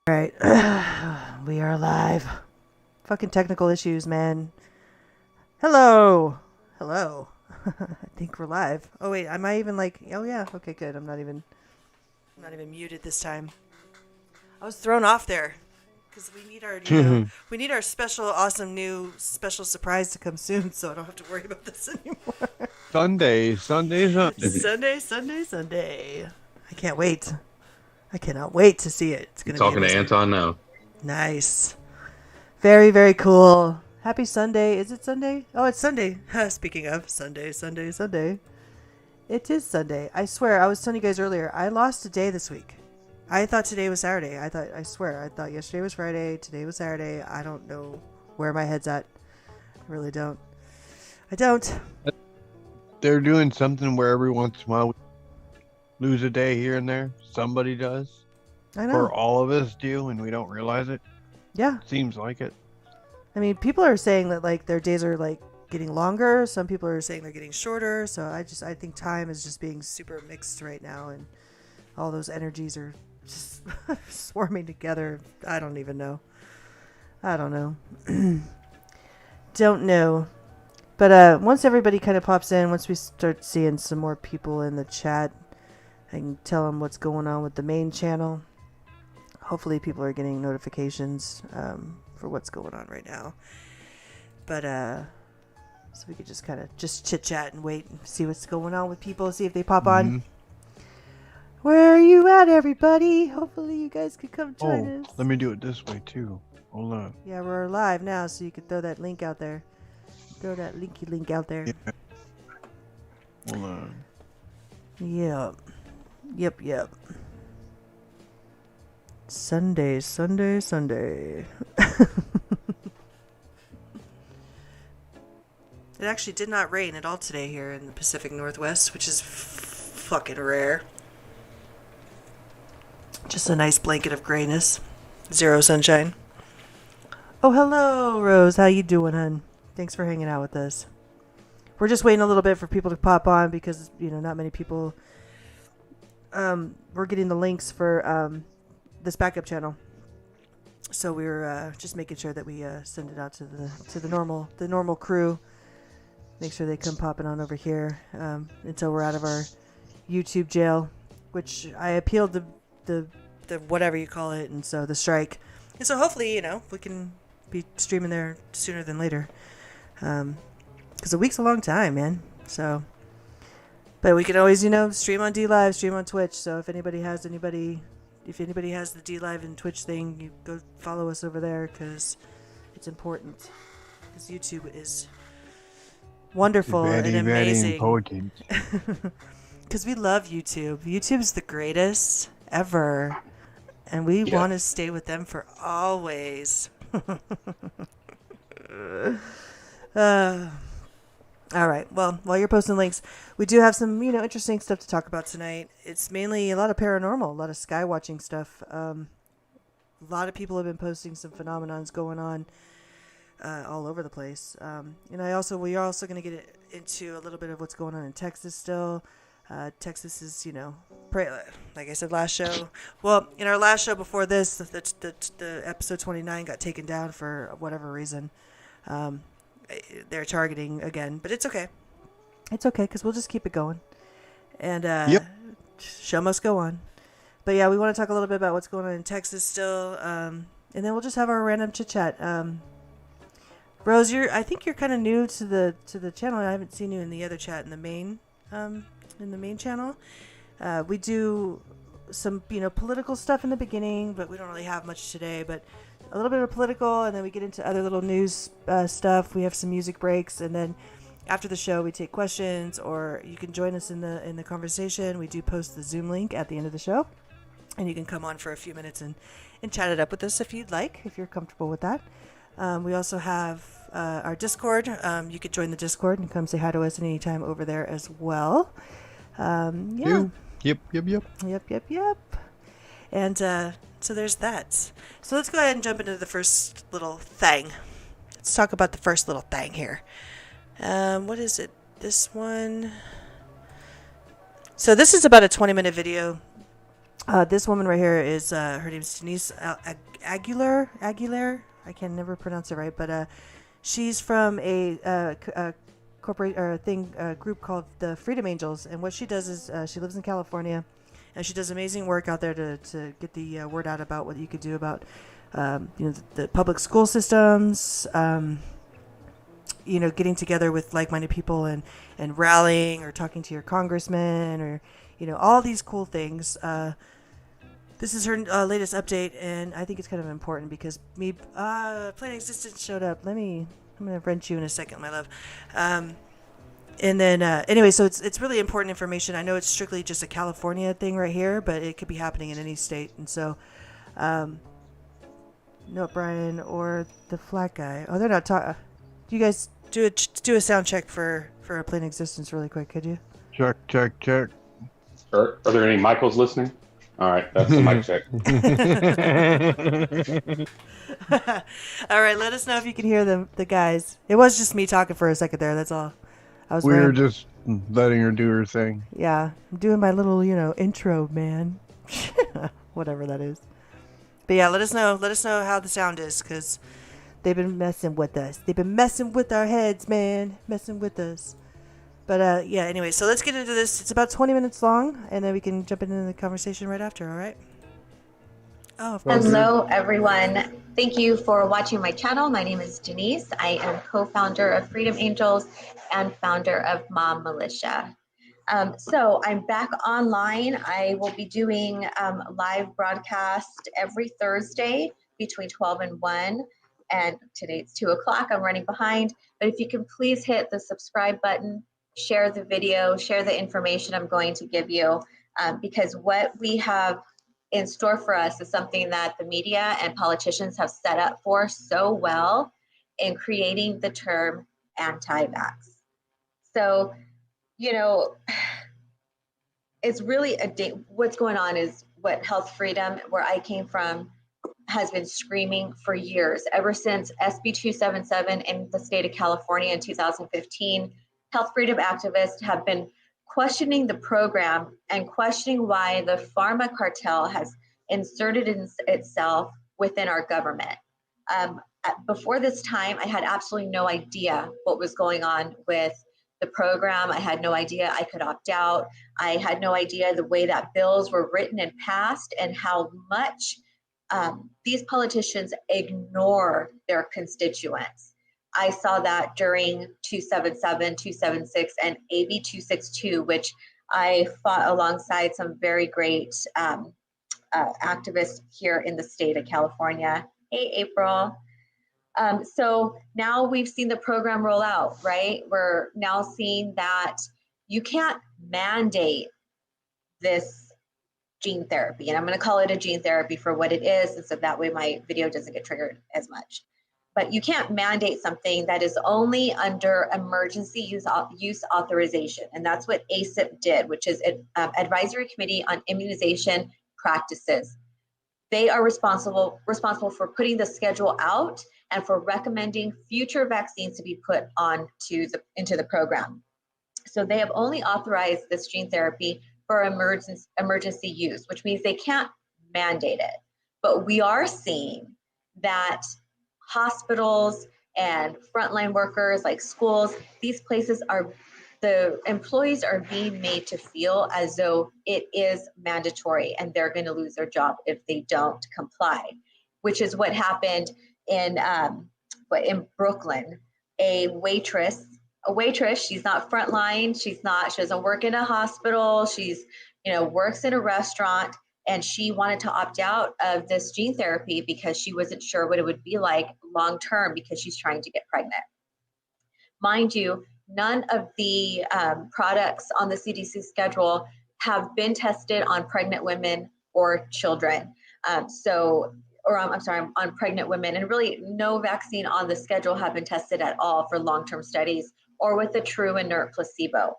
Alright, we are live. Fucking technical issues, man. Hello! Hello. I think we're live. Oh wait, am I even like, oh yeah, okay good. I'm not even muted this time. I was thrown off there. Because we need our, we need our special, awesome new special surprise to come soon, so I don't have to worry about this anymore. Sunday. I can't wait. I cannot wait to see it. It's gonna be talking amazing. to Anton now. Nice. Very, very cool. Happy Sunday. Is it Sunday? Oh, it's Sunday. Speaking of Sunday. It is Sunday. I swear, I was telling you guys earlier, I lost a day this week. I thought today was Saturday. I thought yesterday was Friday. Today was Saturday. I don't know where my head's at. I really don't. I don't. They're doing something where every once in a while we lose a day here and there. Somebody does. I know. Or all of us do, and we don't realize it. Yeah. Seems like it. I mean, people are saying that like their days are like getting longer. Some people are saying they're getting shorter. So I think time is just being super mixed right now, and all those energies are just swarming together. I don't even know. I don't know. Don't know. But once everybody kind of pops in, once we start seeing some more people in the chat, I can tell them what's going on with the main channel. Hopefully people are getting notifications for what's going on right now. But so we could just kind of just chit chat and wait and see what's going on with people, see if they pop on. Where are you at, everybody? Hopefully you guys could come join us. Let me do it this way too. Hold on. Yeah, we're live now, so you could throw that link out there. Throw that linky link out there. Yeah. Hold on. Yep. Sunday. It actually did not rain at all today here in the Pacific Northwest, which is fucking rare. Just a nice blanket of grayness. Zero sunshine. Oh, hello, Rose. How you doing, hun? Thanks for hanging out with us. We're just waiting a little bit for people to pop on because, not many people... we're getting the links for this backup channel. So we were just making sure that we send it out to the normal crew. Make sure they come popping on over here until we're out of our YouTube jail, which I appealed the whatever you call it, and so the strike. And so hopefully, we can be streaming there sooner than later. Because a week's a long time, man. So, but we can always, stream on DLive, stream on Twitch. So if anybody has the DLive and Twitch thing, you go follow us over there because it's important. Because YouTube is wonderful and amazing. Because we love YouTube. YouTube's the greatest ever, and we want to stay with them for always. All right. Well, while you're posting links, we do have some, interesting stuff to talk about tonight. It's mainly a lot of paranormal, a lot of sky watching stuff. A lot of people have been posting some phenomenons going on all over the place. And we are also going to get into a little bit of what's going on in Texas still. Texas is, like I said last show. Well, in our last show before this, the episode 29 got taken down for whatever reason. They're targeting again, but it's okay. It's okay because we'll just keep it going. And show must go on. But yeah, we want to talk a little bit about what's going on in Texas still. And then we'll just have our random chit chat. Rose, I think you're kind of new to the channel. I haven't seen you in the other chat in the main channel. We do some, political stuff in the beginning, but we don't really have much today. But a little bit of political, and then we get into other little news stuff. We have some music breaks, and then after the show, we take questions, or you can join us in the conversation. We do post the Zoom link at the end of the show, and you can come on for a few minutes and chat it up with us if you'd like, if you're comfortable with that. We also have our Discord. You could join the Discord and come say hi to us anytime over there as well. Yeah. Yep. Yep. And so there's that. So let's go ahead and jump into the first little thing. Let's talk about the first little thing here. What is it? This one. So this is about a 20-minute video. This woman right here is her name's Denise Aguilar. I can never pronounce it right, but she's from a corporate or group called the Freedom Angels, and what she does is she lives in California, and she does amazing work out there to get the word out about what you could do about the public school systems, getting together with like-minded people and rallying or talking to your congressman or all these cool things. This is her latest update, and I think it's kind of important because Plain Existence showed up. I'm gonna wrench you in a second, my love. And then anyway, so it's really important information. I know it's strictly just a California thing right here, but it could be happening in any state. And so, no, Brian or the flat guy. Oh, they're not talking. You guys do a sound check for a Plain Existence really quick, could you? Check. Are there any Michaels listening? All right, that's the mic check. All right, let us know if you can hear the guys. It was just me talking for a second there. That's all. We were just letting her do her thing. Yeah, I'm doing my little, intro, man. Whatever that is. But yeah, let us know how the sound is, because they've been messing with us. They've been messing with our heads, man. Messing with us. But yeah, anyway, so let's get into this. It's about 20 minutes long, and then we can jump into the conversation right after, all right? Oh, of course. Hello, everyone. Thank you for watching my channel. My name is Denise. I am co-founder of Freedom Angels and founder of Mom Militia. So I'm back online. I will be doing live broadcast every Thursday between 12 and 1. And today it's 2 o'clock. I'm running behind. But if you can please hit the subscribe button, share the video, share the information I'm going to give you, because what we have in store for us is something that the media and politicians have set up for so well in creating the term anti-vax. So, it's really what's going on is what Health Freedom, where I came from, has been screaming for years. Ever since SB 277 in the state of California in 2015, Health Freedom activists have been questioning the program and questioning why the pharma cartel has inserted itself within our government. Before this time, I had absolutely no idea what was going on with the program. I had no idea I could opt out. I had no idea the way that bills were written and passed and how much these politicians ignore their constituents. I saw that during 277, 276, and AB 262, which I fought alongside some very great activists here in the state of California. Hey, April. So now we've seen the program roll out, right? We're now seeing that you can't mandate this gene therapy, and I'm going to call it a gene therapy for what it is, and so that way my video doesn't get triggered as much. But you can't mandate something that is only under emergency use authorization. And that's what ACIP did, which is an Advisory Committee on Immunization Practices. They are responsible for putting the schedule out and for recommending future vaccines to be put into the program. So they have only authorized this gene therapy for emergency use, which means they can't mandate it. But we are seeing that hospitals and frontline workers like schools, these places the employees are being made to feel as though it is mandatory and they're going to lose their job if they don't comply, which is what happened in Brooklyn. A waitress, she's not frontline, she doesn't work in a hospital, she's works in a restaurant, and she wanted to opt out of this gene therapy because she wasn't sure what it would be like long term because she's trying to get pregnant. Mind you, none of the products on the CDC schedule have been tested on pregnant women or children. I'm sorry, on pregnant women, and really no vaccine on the schedule have been tested at all for long-term studies or with a true inert placebo.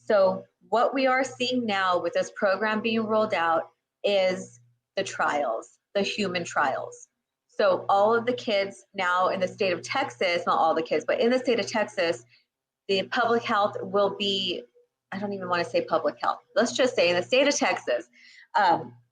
So what we are seeing now with this program being rolled out is the trials, the human trials. So all of the kids now in the state of Texas, not all the kids, but in the state of Texas, the public health will be, I don't even want to say public health, let's just say in the state of Texas,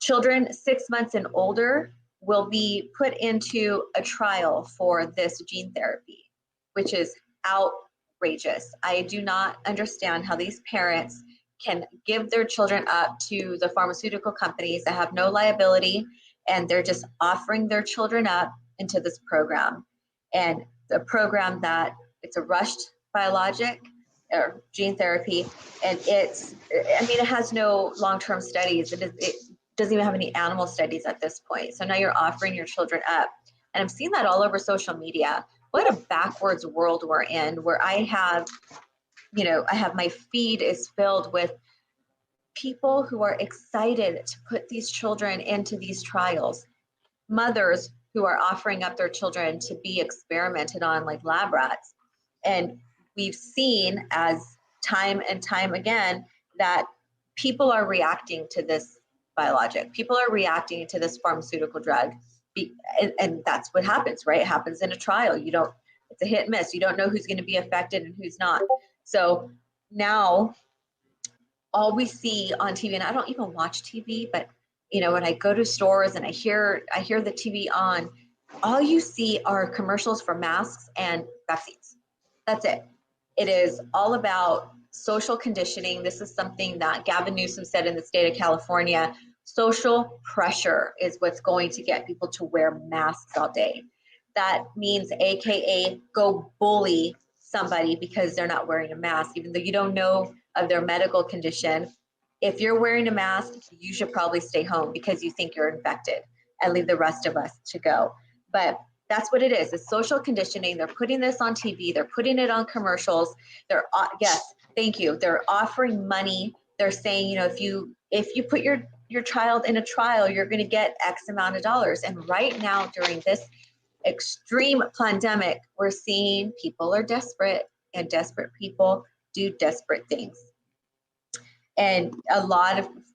children 6 months and older will be put into a trial for this gene therapy, which is outrageous. I do not understand how these parents can give their children up to the pharmaceutical companies that have no liability, and they're just offering their children up into this program. And the program that it's a rushed biologic or gene therapy, and it has no long-term studies. It doesn't even have any animal studies at this point. So now you're offering your children up. And I'm seeing that all over social media. What a backwards world we're in, where I have my feed is filled with people who are excited to put these children into these trials, mothers who are offering up their children to be experimented on like lab rats. And we've seen, as time and time again, that people are reacting to this biologic. People are reacting to this pharmaceutical drug. And that's what happens, right? It happens in a trial. It's a hit and miss. You don't know who's going to be affected and who's not. So now all we see on TV, and I don't even watch TV, but when I go to stores and I hear the TV on, all you see are commercials for masks and vaccines. That's it. It is all about social conditioning. This is something that Gavin Newsom said in the state of California. Social pressure is what's going to get people to wear masks all day. That means AKA go bully somebody because they're not wearing a mask, even though you don't know of their medical condition. If you're wearing a mask, you should probably stay home because you think you're infected and leave the rest of us to go. But that's what it is. It's social conditioning. They're putting this on TV. They're putting it on commercials. Yes, thank you. They're offering money. They're saying, if you put your child in a trial, you're going to get X amount of dollars. And right now, during this extreme pandemic, we're seeing people are desperate, and desperate people do desperate things. And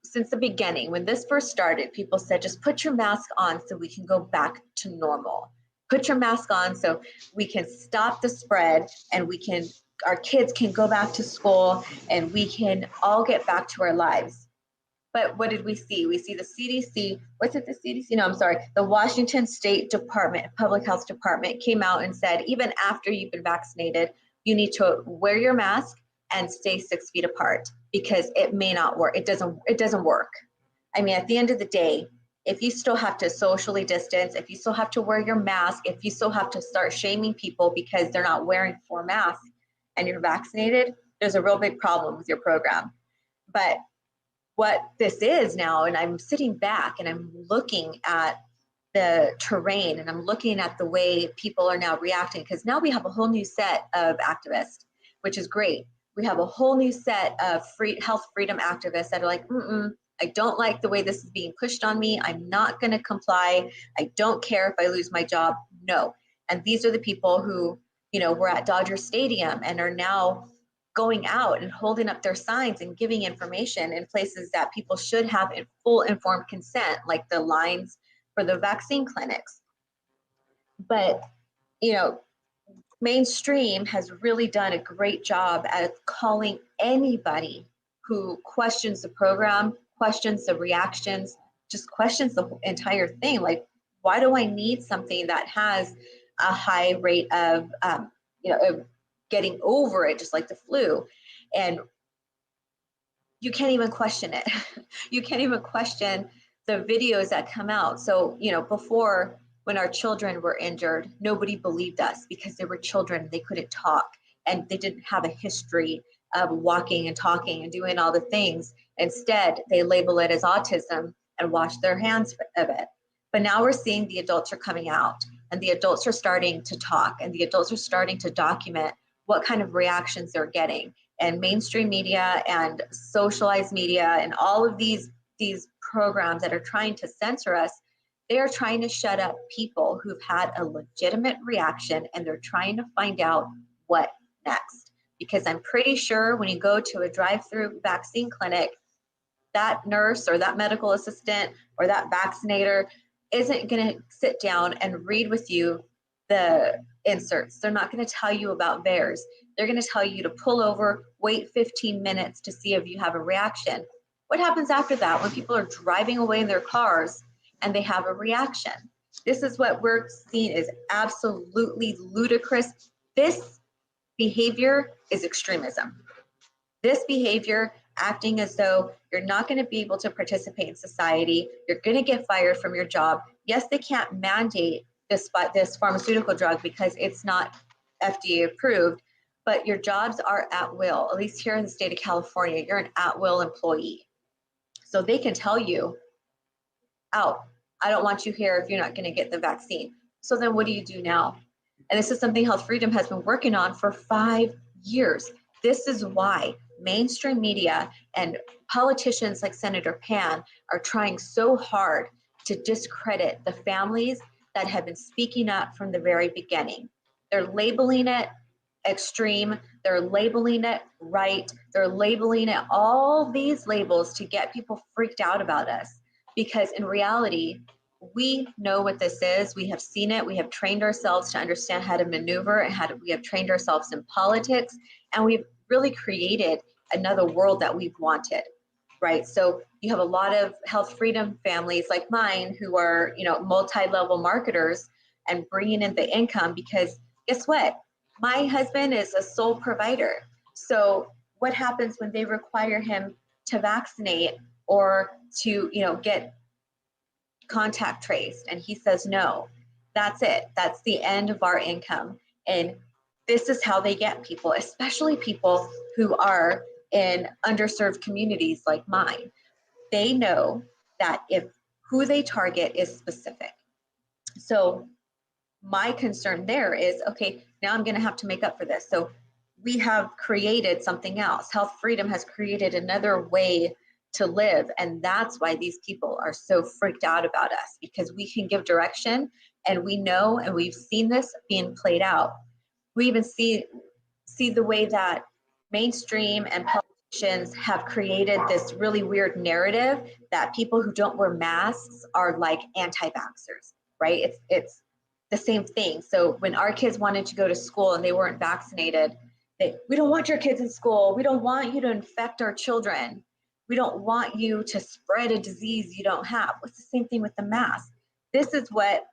since the beginning, when this first started, people said, just put your mask on so we can go back to normal. Put your mask on so we can stop the spread, and our kids can go back to school, and we can all get back to our lives. But what did we see? We see the CDC, the CDC? No, I'm sorry. The Washington State Public Health Department came out and said, even after you've been vaccinated, you need to wear your mask and stay 6 feet apart because it may not work. It doesn't work. I mean, at the end of the day, if you still have to socially distance, if you still have to wear your mask, if you still have to start shaming people because they're not wearing 4 masks and you're vaccinated, there's a real big problem with your program. But what this is now, and I'm sitting back and I'm looking at the terrain and I'm looking at the way people are now reacting, because now we have a whole new set of activists, which is great. We have a whole new set of health freedom activists that are like, I don't like the way this is being pushed on me. I'm not going to comply. I don't care if I lose my job. No. And these are the people who, were at Dodger Stadium and are now going out and holding up their signs and giving information in places that people should have full informed consent, like the lines for the vaccine clinics. But, mainstream has really done a great job at calling anybody who questions the program, questions the reactions, just questions the entire thing. Like, why do I need something that has a high rate of, of getting over it, just like the flu? And you can't even question it. You can't even question the videos that come out. So, before, when our children were injured, nobody believed us because they were children. They couldn't talk and they didn't have a history of walking and talking and doing all the things. Instead, they label it as autism and wash their hands of it. But now we're seeing the adults are coming out, and the adults are starting to talk, and the adults are starting to document what kind of reactions they're getting. And mainstream media and socialized media and all of these programs that are trying to censor us, they are trying to shut up people who've had a legitimate reaction, and they're trying to find out what next. Because I'm pretty sure when you go to a drive-through vaccine clinic, that nurse or that medical assistant or that vaccinator isn't going to sit down and read with you the inserts. They're not going to tell you about theirs. They're going to tell you to pull over, wait 15 minutes to see if you have a reaction. What happens after that when people are driving away in their cars and they have a reaction? This is what we're seeing is absolutely ludicrous. This behavior is extremism. This behavior, acting as though you're not going to be able to participate in society, you're going to get fired from your job. Yes, they can't mandate this pharmaceutical drug because it's not FDA approved, but your jobs are at will. At least here in the state of California, you're an at-will employee. So they can tell you, out, I don't want you here if you're not going to get the vaccine. So then what do you do now? And this is something Health Freedom has been working on for 5 years. This is why mainstream media and politicians like Senator Pan are trying so hard to discredit the families that have been speaking up from the very beginning. They're labeling it extreme, they're labeling it right, they're labeling it all these labels to get people freaked out about us. Because in reality, we know what this is. We have seen it. We have trained ourselves to understand how to maneuver, and we have trained ourselves in politics, and we've really created another world that we've wanted, right? So you have a lot of health freedom families like mine who are, multi-level marketers and bringing in the income, because guess what? My husband is a sole provider. So what happens when they require him to vaccinate or to, get contact traced, and he says no? That's it. That's the end of our income. And this is how they get people, especially people who are in underserved communities like mine. They know that if who they target is specific. So my concern there is, okay, now I'm going to have to make up for this. So we have created something else. Health Freedom has created another way to live. And that's why these people are so freaked out about us, because we can give direction, and we know, and we've seen this being played out. We even see the way that mainstream and politicians have created this really weird narrative that people who don't wear masks are like anti-vaxxers, right? It's the same thing. So when our kids wanted to go to school and they weren't vaccinated, we don't want your kids in school. We don't want you to infect our children. We don't want you to spread a disease you don't have. It's the same thing with the mask. This is what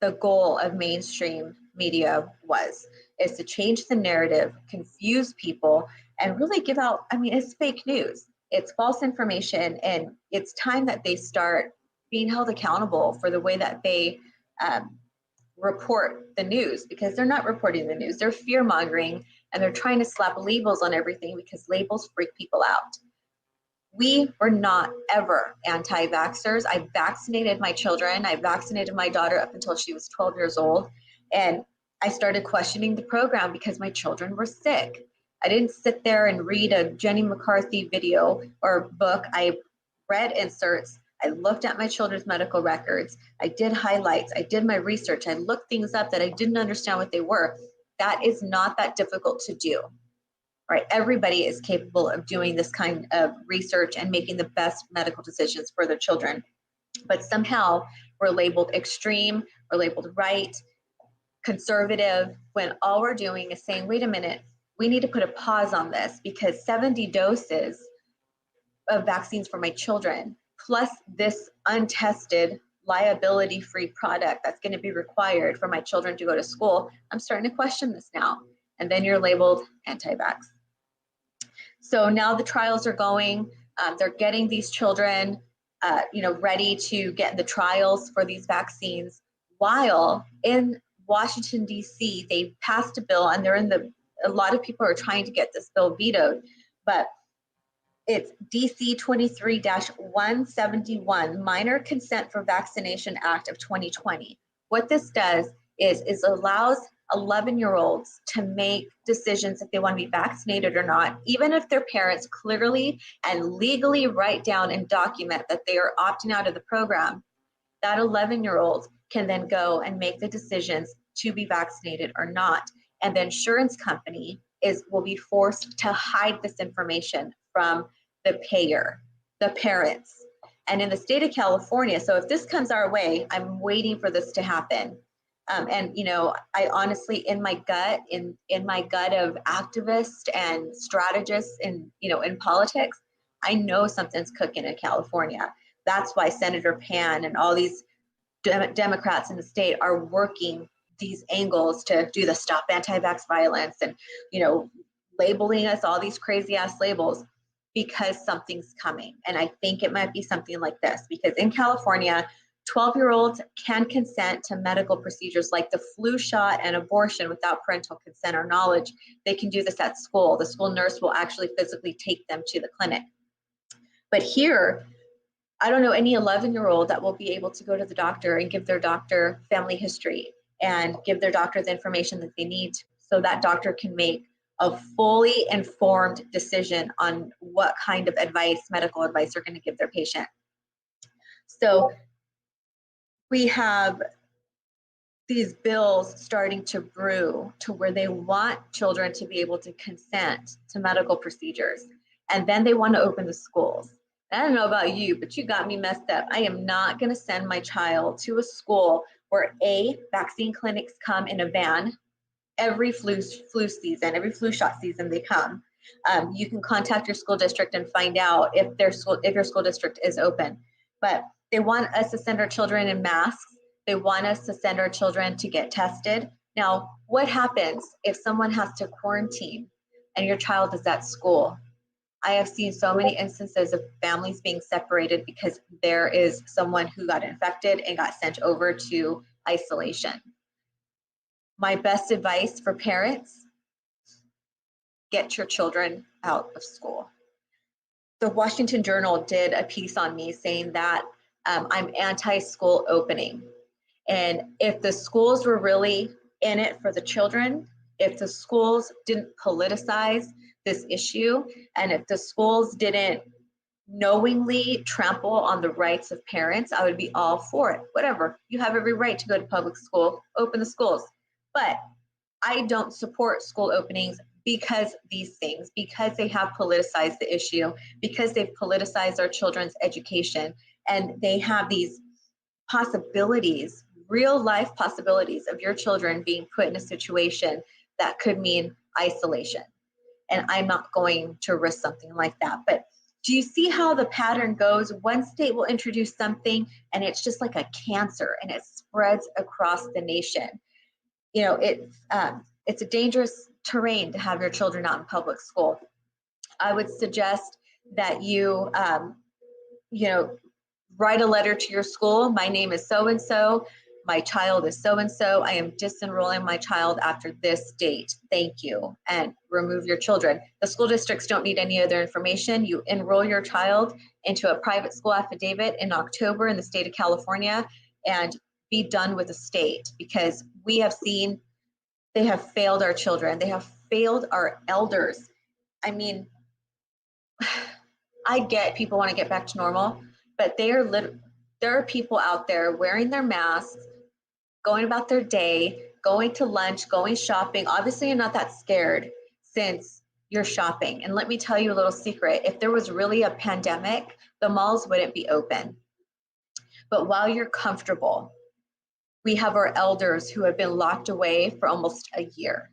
the goal of mainstream media is to change the narrative, confuse people, and really give out, it's fake news. It's false information, and it's time that they start being held accountable for the way that they report the news, because they're not reporting the news. They're fear-mongering, and they're trying to slap labels on everything because labels freak people out. We were not ever anti-vaxxers. I vaccinated my children. I vaccinated my daughter up until she was 12 years old. And I started questioning the program because my children were sick. I didn't sit there and read a Jenny McCarthy video or book. I read inserts. I looked at my children's medical records. I did highlights. I did my research. I looked things up that I didn't understand what they were. That is not that difficult to do. Right? Everybody is capable of doing this kind of research and making the best medical decisions for their children. But somehow we're labeled extreme, we're labeled right, conservative, when all we're doing is saying, wait a minute, we need to put a pause on this, because 70 doses of vaccines for my children, plus this untested, liability-free product that's going to be required for my children to go to school, I'm starting to question this now. And then you're labeled anti-vax. So now the trials are going. They're getting these children, ready to get the trials for these vaccines. While in Washington, D.C., they passed a bill, and they're in the a lot of people are trying to get this bill vetoed, but it's DC 23-171, Minor Consent for Vaccination Act of 2020. What this does is allows 11-year-olds to make decisions if they want to be vaccinated or not, even if their parents clearly and legally write down and document that they are opting out of the program. That 11-year-old can then go and make the decisions to be vaccinated or not. And the insurance company will be forced to hide this information from the payer, the parents. And in the state of California, so if this comes our way, I'm waiting for this to happen. And you know, I honestly, in my gut of activists and strategists in politics, I know something's cooking in California. That's why Senator Pan and all these Democrats in the state are working these angles to do the Stop Anti-Vax Violence and, labeling us all these crazy ass labels, because something's coming. And I think it might be something like this, because in California, 12-year-olds can consent to medical procedures like the flu shot and abortion without parental consent or knowledge. They can do this at school. The school nurse will actually physically take them to the clinic. But here, I don't know any 11-year-old that will be able to go to the doctor and give their doctor family history and give their doctor the information that they need so that doctor can make a fully informed decision on what kind of advice, medical advice, they're going to give their patient. So we have these bills starting to brew to where they want children to be able to consent to medical procedures. And then they want to open the schools. I don't know about you, but you got me messed up. I am not going to send my child to a school where vaccine clinics come in a van every flu season, every flu shot season they come. You can contact your school district and find out if your school district is open. But they want us to send our children in masks. They want us to send our children to get tested. Now, what happens if someone has to quarantine and your child is at school? I have seen so many instances of families being separated because there is someone who got infected and got sent over to isolation. My best advice for parents: get your children out of school. The Washington Journal did a piece on me saying that I'm anti-school opening. And if the schools were really in it for the children, if the schools didn't politicize this issue, and if the schools didn't knowingly trample on the rights of parents, I would be all for it. Whatever, you have every right to go to public school, open the schools. But I don't support school openings because they have politicized the issue, because they've politicized our children's education, and they have these possibilities, real life possibilities of your children being put in a situation that could mean isolation. And I'm not going to risk something like that. But do you see how the pattern goes? One state will introduce something and it's just like a cancer and it spreads across the nation. It's a dangerous terrain to have your children out in public school. I would suggest that you, write a letter to your school. My name is so-and-so. My child is so-and-so. I am disenrolling my child after this date. Thank you. And remove your children. The school districts don't need any other information. You enroll your child into a private school affidavit in October in the state of California and be done with the state, because we have seen they have failed our children. They have failed our elders. I mean, I get people want to get back to normal, but there are people out there wearing their masks, going about their day, going to lunch, going shopping. Obviously, you're not that scared since you're shopping. And let me tell you a little secret. If there was really a pandemic, the malls wouldn't be open. But while you're comfortable, we have our elders who have been locked away for almost a year.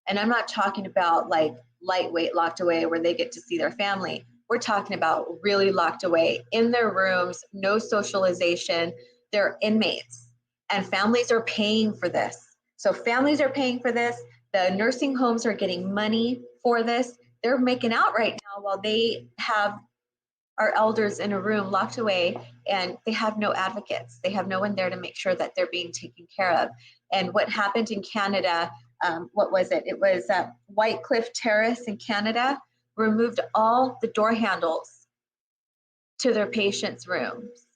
And I'm not talking about like lightweight locked away where they get to see their family. We're talking about really locked away in their rooms, no socialization. They're inmates, and families are paying for this. So families are paying for this. The nursing homes are getting money for this. They're making out right now while they have our elders in a room locked away, and they have no advocates. They have no one there to make sure that they're being taken care of. And what happened in Canada what was it? It was White Cliff Terrace in Canada, removed all the door handles to their patients' rooms.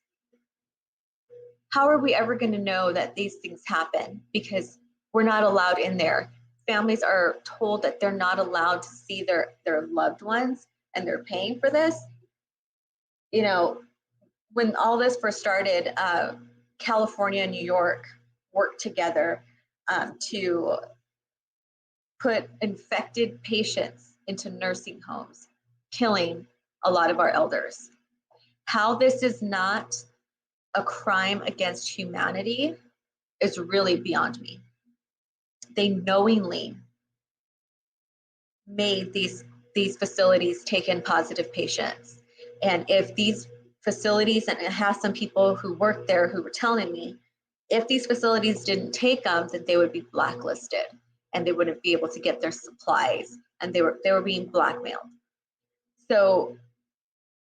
How are we ever going to know that these things happen? Because we're not allowed in there. Families are told that they're not allowed to see their loved ones, and they're paying for this. You know, when all this first started, California and New York worked together to put infected patients into nursing homes, killing a lot of our elders. How this is not a crime against humanity is really beyond me. They knowingly made these facilities take in positive patients. And if these facilities, and it has some people who worked there who were telling me, if these facilities didn't take them, then they would be blacklisted and they wouldn't be able to get their supplies, and they were being blackmailed. So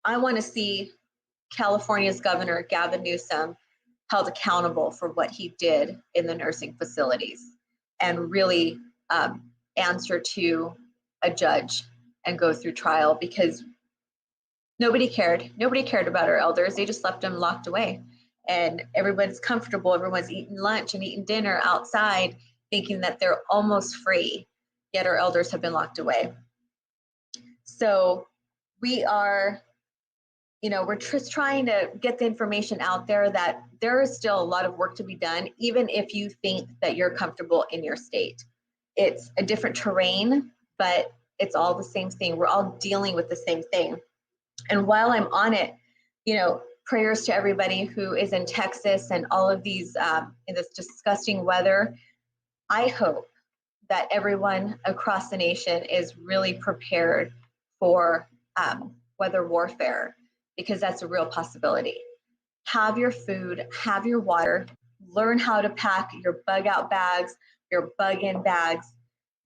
I want to see California's governor, Gavin Newsom, held accountable for what he did in the nursing facilities, and really answer to a judge and go through trial, because nobody cared. Nobody cared about our elders. They just left them locked away. And everyone's comfortable. Everyone's eating lunch and eating dinner outside, thinking that they're almost free, yet our elders have been locked away. So we are, we're just trying to get the information out there that there is still a lot of work to be done, even if you think that you're comfortable in your state. It's a different terrain, but it's all the same thing. We're all dealing with the same thing. And while I'm on it, prayers to everybody who is in Texas and all of these, in this disgusting weather. I hope that everyone across the nation is really prepared for weather warfare, because that's a real possibility. Have your food, have your water, learn how to pack your bug out bags, your bug in bags,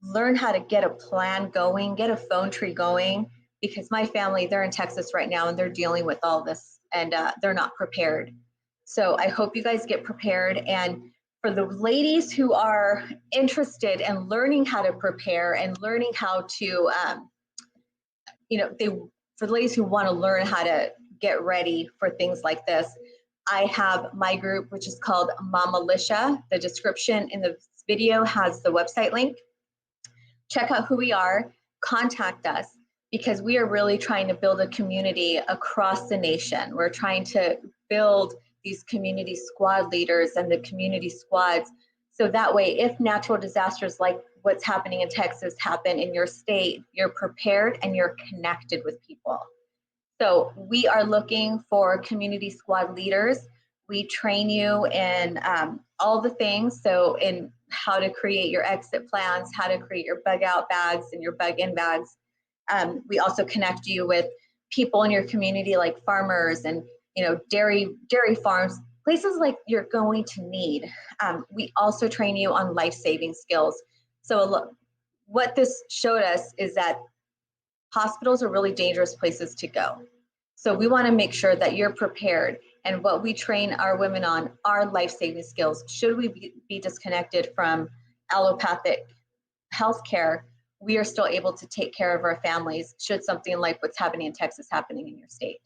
learn how to get a plan going, get a phone tree going, because my family, they're in Texas right now and they're dealing with all this, and they're not prepared. So I hope you guys get prepared. And for the ladies who are interested in learning how to prepare and learning how to, for the ladies who want to learn how to get ready for things like this, I have my group, which is called Mama Lisha. The description in the video has the website link. Check out who we are, contact us, because we are really trying to build a community across the nation. We're trying to build these community squad leaders and the community squads, so that way, if natural disasters like what's happening in Texas happen in your state, you're prepared and you're connected with people. So we are looking for community squad leaders. We train you in all the things. So in how to create your exit plans, how to create your bug out bags and your bug in bags. We also connect you with people in your community, like farmers and dairy farms, places like you're going to need. We also train you on life-saving skills. So what this showed us is that hospitals are really dangerous places to go. So we want to make sure that you're prepared. And what we train our women on are life-saving skills. Should we be disconnected from allopathic healthcare, we are still able to take care of our families should something like what's happening in Texas happening in your state.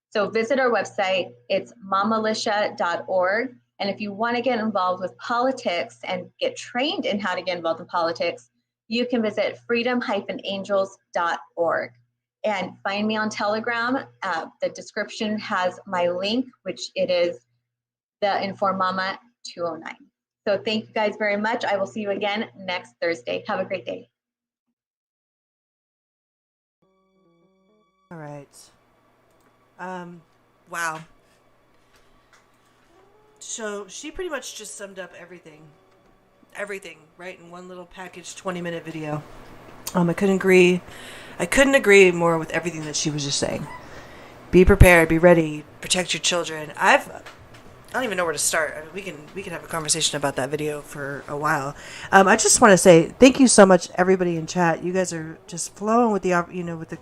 So visit our website. It's mamalisha.org. And if you want to get involved with politics and get trained in how to get involved in politics, you can visit freedom-angels.org. And find me on Telegram. The description has my link, which it is the Inform Mama 209. So thank you guys very much. I will see you again next Thursday. Have a great day. All right. Wow. So she pretty much just summed up everything right in one little packaged 20-minute video. I couldn't agree more with everything that she was just saying. Be prepared, be ready, protect your children. I don't even know where to start. I mean, we can have a conversation about that video for a while. I just want to say thank you so much, everybody in chat. You guys are just flowing with the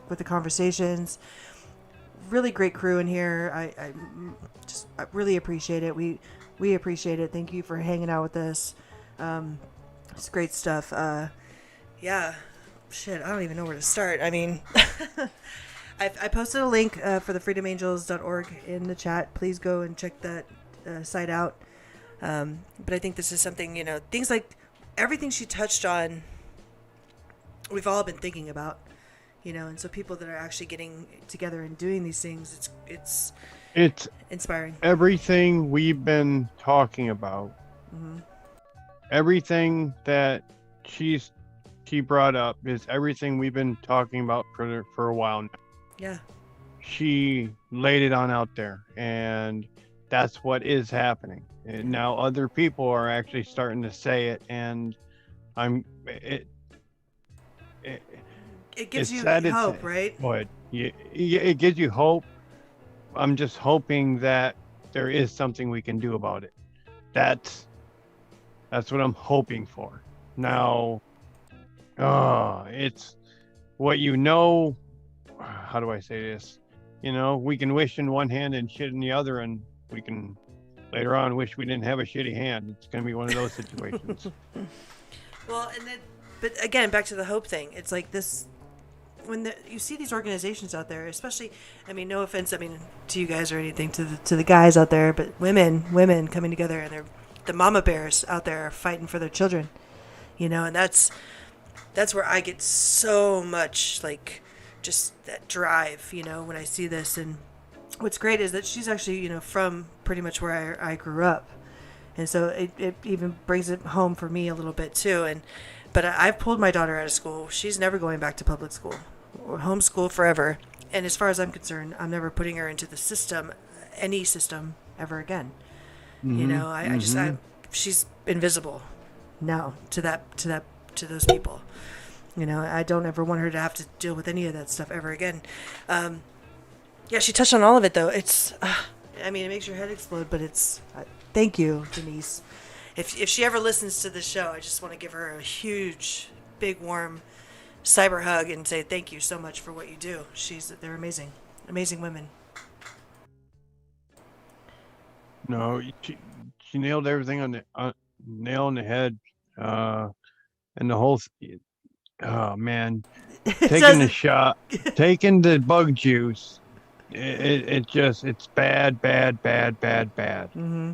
with the conversations. Really great crew in here. I really appreciate it. We appreciate it. Thank you for hanging out with us. It's great stuff. Yeah, shit, I don't even know where to start. I mean, I posted a link for the freedomangels.org in the chat. Please go and check that site out. But I think this is something, you know, things like everything she touched on, we've all been thinking about, you know, and so people that are actually getting together and doing these things, it's inspiring. Everything we've been talking about, everything that she brought up is everything we've been talking about for a while now. Yeah. She laid it on out there, and that's what is happening. And now other people are actually starting to say it, and it gives you hope, right? What? It gives you hope. I'm just hoping that there is something we can do about it. That's what I'm hoping for. Now, it's what you know. How do I say this? You know, we can wish in one hand and shit in the other, and we can later on wish we didn't have a shitty hand. It's going to be one of those situations. Well, but again, back to the hope thing. It's like this, when you see these organizations out there, especially, I mean, no offense, I mean, to you guys or anything, to the guys out there, but women coming together, and they're the mama bears out there fighting for their children, you know, and that's where I get so much, like, just that drive, you know, when I see this. And what's great is that she's actually, you know, from pretty much where I grew up, and so it even brings it home for me a little bit too. But I've pulled my daughter out of school. She's never going back to public school or homeschool forever. And as far as I'm concerned, I'm never putting her into the system, any system, ever again. You know, she's invisible now to those people. You know, I don't ever want her to have to deal with any of that stuff ever again. Yeah, she touched on all of it, though. It's, I mean, it makes your head explode, but it's, thank you, Denise. If she ever listens to this show, I just want to give her a huge, big, warm cyber hug and say thank you so much for what you do. They're amazing. Amazing women. No, she nailed everything on the nail on the head, and the whole. Oh man, taking the shot, taking the bug juice, it's bad. Mm-hmm.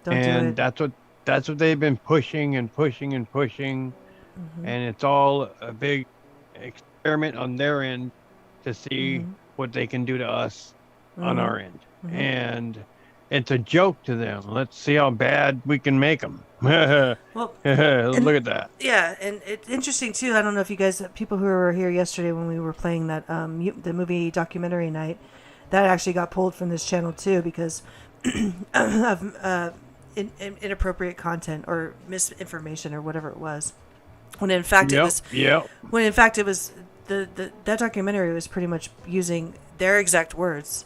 Don't do it. That's what they've been pushing, and and it's all a big experiment on their end to see what they can do to us on our end, and it's a joke to them. Let's see how bad we can make them. Well, look at that. Yeah, and it's interesting too. I don't know if you guys, people who were here yesterday when we were playing that the movie documentary night, that actually got pulled from this channel too because of inappropriate content or misinformation or whatever it was. When in fact it was that documentary was pretty much using their exact words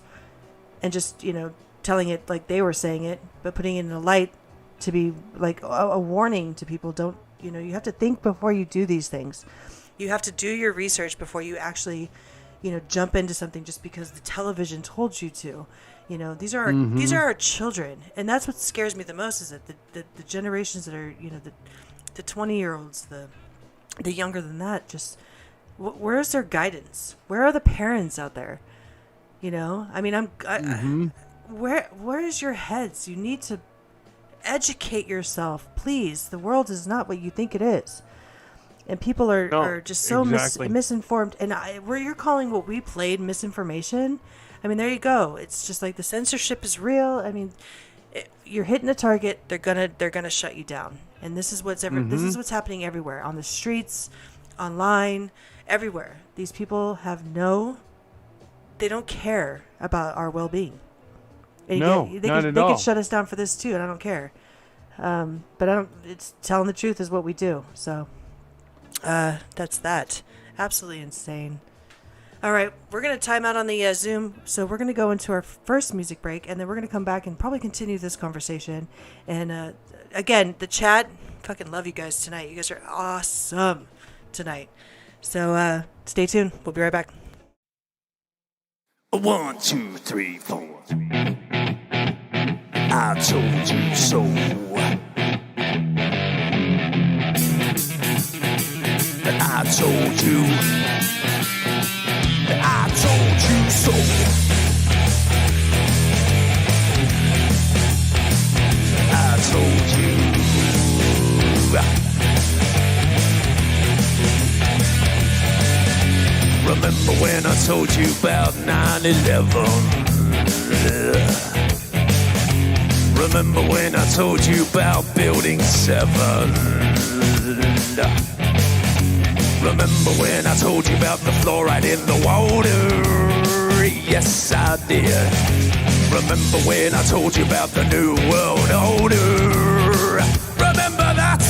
and just, you know, telling it like they were saying it, but putting it in a light to be like a warning to people. Don't, you know, you have to think before you do these things. You have to do your research before you actually, you know, jump into something just because the television told you to. You know, these are our children, and that's what scares me the most is that the generations that are, you know, the 20-year-olds, the younger than that, just where's their guidance? Where are the parents out there? You know, I mean, where is your heads? You need to educate yourself, please. The world is not what you think it is, and people are just so misinformed. And where you're calling what we played misinformation, I mean, there you go. It's just like the censorship is real. I mean, you're hitting a target. They're gonna shut you down. And this is what's this is what's happening everywhere, on the streets, online, everywhere. These people they don't care about our well-being. And they could shut us down for this too, and I don't care. But it's telling the truth is what we do. So that's that. Absolutely insane. All right, we're going to time out on the Zoom. So we're going to go into our first music break, and then we're going to come back and probably continue this conversation. And again, the chat, fucking love you guys tonight. You guys are awesome tonight. So stay tuned. We'll be right back. 1, 2, 3, 4. I told you so. told you. I told you so. I told you. Remember when I told you about 9/11? Remember when I told you about Building 7? Remember when I told you about the fluoride in the water? Yes, I did. Remember when I told you about the New World Order? Remember that?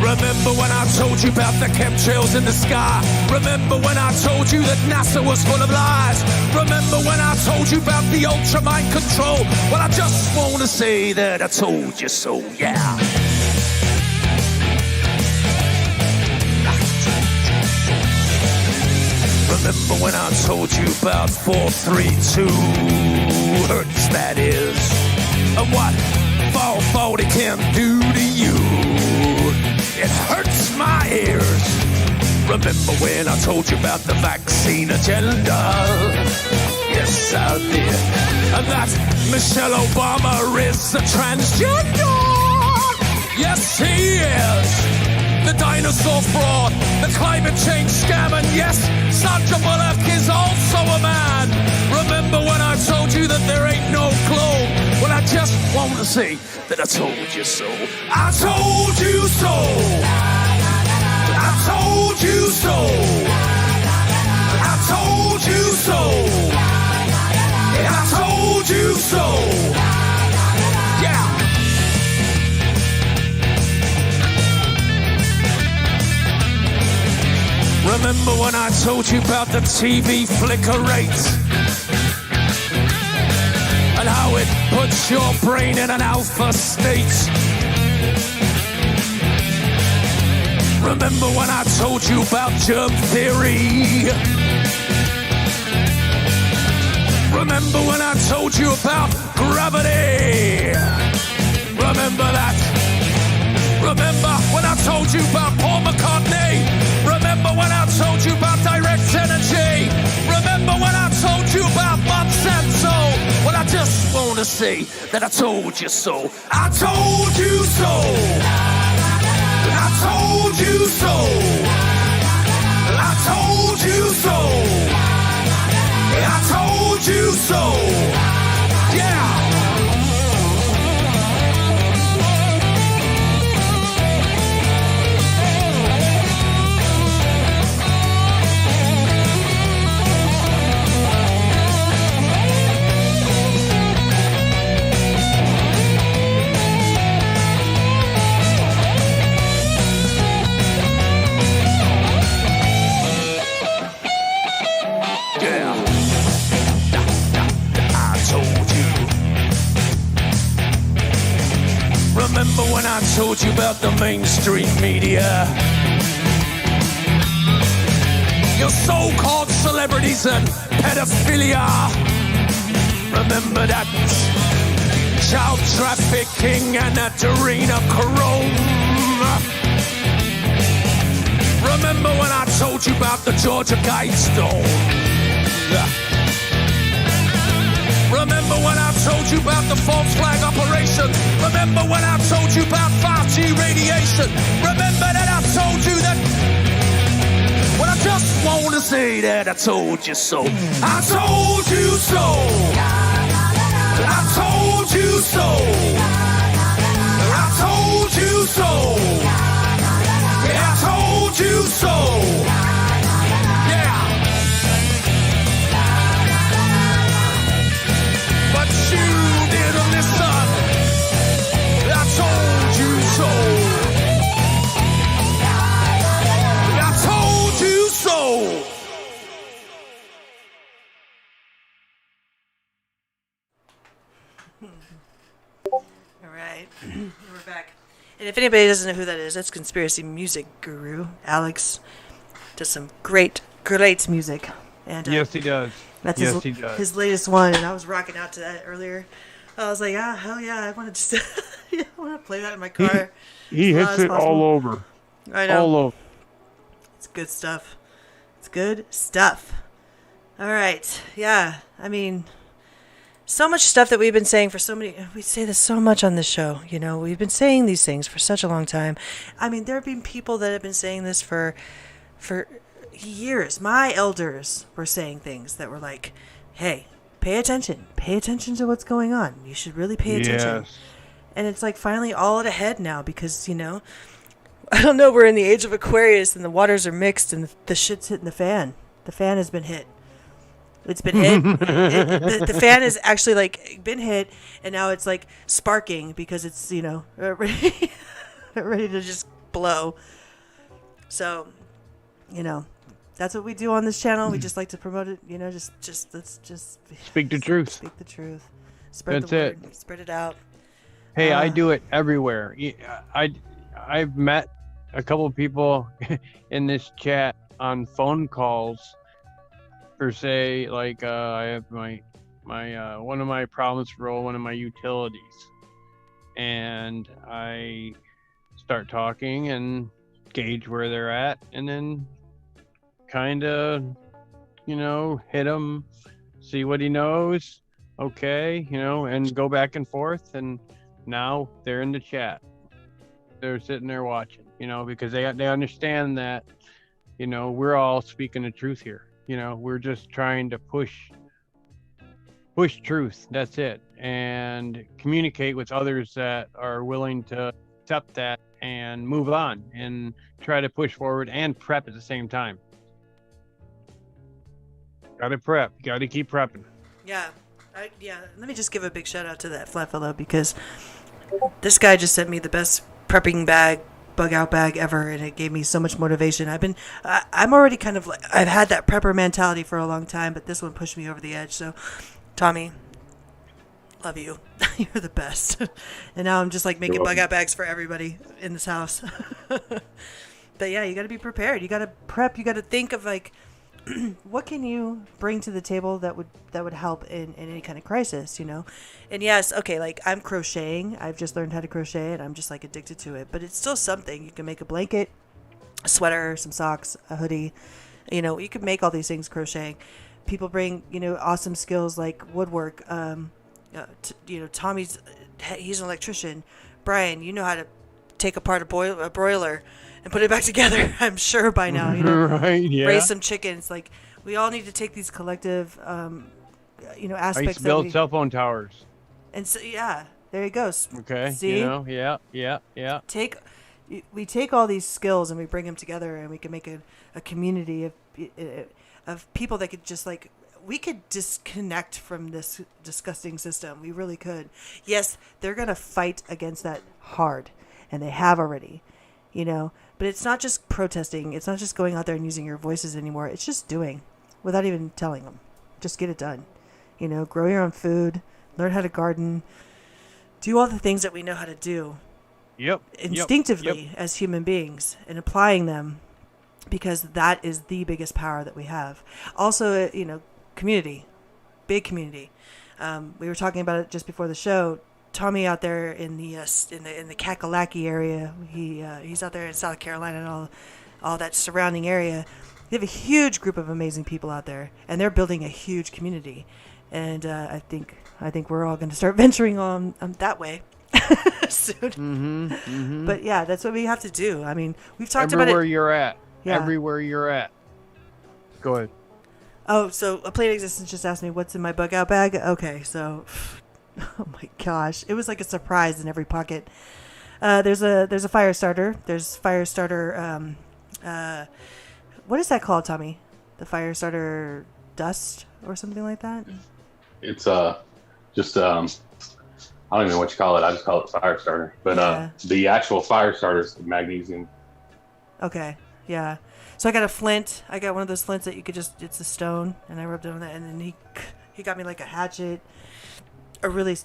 Remember when I told you about the chemtrails in the sky? Remember when I told you that NASA was full of lies? Remember when I told you about the ultra mind control? Well, I just want to say that I told you so, yeah. Remember when I told you about 432 hertz, that is, and what 440 can do to you? It hurts my ears. Remember when I told you about the vaccine agenda? Yes, I did. And that Michelle Obama is a transgender. Yes, he is. The dinosaur fraud, the climate change scam, and yes, Sandra Bullock is also a man. Remember when I told you that there ain't no globe? Well, I just want to say that I told you so. I told you so. I told you so. I told you so. I told you so. Yeah. Remember when I told you about the TV flicker rate? And how it puts your brain in an alpha state? Remember when I told you about germ theory? Remember when I told you about gravity? Remember that? Remember when I told you about Paul McCartney? Remember when I told you about direct energy? Remember when I told you about Monsanto? Well, I just want to say that I told you so. I told you so. I told you so. I told you so. I told you so. Yeah. Remember when I told you about the mainstream media? Your so-called celebrities and pedophilia. Remember that child trafficking and that adrenochrome. Remember when I told you about the Georgia Guidestone? Remember when I told you about the false flag operation? Remember when I told you about 5G radiation? Remember that I told you that? Well, I just want to say that I told you so. I told you so. I told you so. I told you so. Yeah, I told you so. Yeah. But you didn't listen. I told you so. I told you so. All right, we're back. And if anybody doesn't know who that is, that's Conspiracy Music Guru Alex. Does some great music. And Yes, he does. that's Yes, he does. his latest one, and I was rocking out to that earlier. I was like, ah, hell yeah, I want to just, I want to play that in my car. He as hits loud as it all possible. over. I know. All over. It's good stuff. It's good stuff. All right. Yeah. I mean, so much stuff that we've been saying for so many. We say this so much on this show. You know, we've been saying these things for such a long time. I mean, there have been people that have been saying this for years. My elders were saying things that were like, "Hey, pay attention. Pay attention to what's going on. You should really pay attention." Yes. And it's like finally all at a head now because, you know, I don't know, we're in the age of Aquarius and the waters are mixed and the shit's hitting the fan. The fan has been hit. It's been hit. The fan has actually like been hit and now it's like sparking because it's, you know, ready to just blow. So, you know, that's what we do on this channel. We just like to promote it, you know, let's just Speak the truth. Speak the truth. Spread That's the word. it. Spread it out. Hey, I do it everywhere. I've met a couple of people in this chat on phone calls per se, like I have my one of my problems for one of my utilities, and I start talking and gauge where they're at, and then kind of, you know, hit him, see what he knows, okay, you know, and go back and forth, and now they're in the chat. They're sitting there watching, you know, because they understand that, you know, we're all speaking the truth here. You know, we're just trying to push truth. That's it. And communicate with others that are willing to accept that and move on and try to push forward and prep at the same time. Gotta prep. Gotta keep prepping. Yeah. Let me just give a big shout out to that flat fellow because this guy just sent me the best prepping bag, bug out bag ever, and it gave me so much motivation. I'm already kind of like, I've had that prepper mentality for a long time, but this one pushed me over the edge. So, Tommy, love you. You're the best. And now I'm just like making bug out bags for everybody in this house. But yeah, you got to be prepared. You got to prep. You got to think of like, what can you bring to the table that would help in any kind of crisis, you know? And yes, okay, like I'm crocheting. I've just learned how to crochet and I'm just like addicted to it. But it's still something. You can make a blanket, a sweater, some socks, a hoodie. You know, you can make all these things crocheting. People bring, you know, awesome skills like woodwork. You know, Tommy's, he's an electrician. Brian, you know how to take apart a broiler and put it back together. I'm sure by now, you know, right? Yeah. Raise some chickens. Like we all need to take these collective, you know, I aspects. used to build cell phone towers. And so, yeah, there you go. Okay. See? You know, yeah. We take all these skills and we bring them together and we can make a community of people that could just like, we could disconnect from this disgusting system. We really could. Yes, they're going to fight against that hard, and they have already, you know. But it's not just protesting. It's not just going out there and using your voices anymore. It's just doing without even telling them. Just get it done. You know, grow your own food, learn how to garden, do all the things that we know how to do. Yep. Instinctively as human beings and applying them, because that is the biggest power that we have. Also, you know, community, big community. We were talking about it just before the show. Tommy out there in the Kakalaki area, he's out there in South Carolina and all that surrounding area. They have a huge group of amazing people out there, and they're building a huge community. And I think we're all going to start venturing on that way soon. But yeah, that's what we have to do. I mean, we've talked about it. Everywhere you're at. Yeah. Everywhere you're at. Go ahead. Oh, so a plate existence just asked me what's in my bug out bag. Okay, so oh my gosh, it was like a surprise in every pocket. There's a fire starter. There's fire starter. What is that called, Tommy? The fire starter dust or something like that. It's just I don't even know what you call it. I just call it fire starter. But the actual fire starter is magnesium. Okay, yeah. So I got a flint. I got one of those flints that you could just, it's a stone, and I rubbed it on that, and then he got me like a hatchet, a really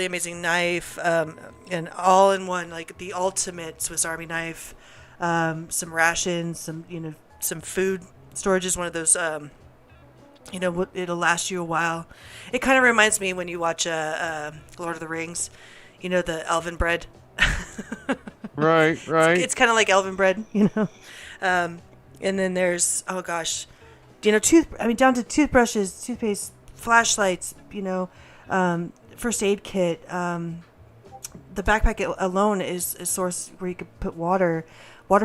amazing knife, and all in one, like the ultimate Swiss Army knife, some rations, some food storage, one of those, it'll last you a while. It kind of reminds me when you watch Lord of the Rings, the elven bread. Right. It's kind of like elven bread, And then there's, oh gosh, down to toothbrushes, toothpaste, flashlights, first aid kit. The backpack alone is a source where you could put water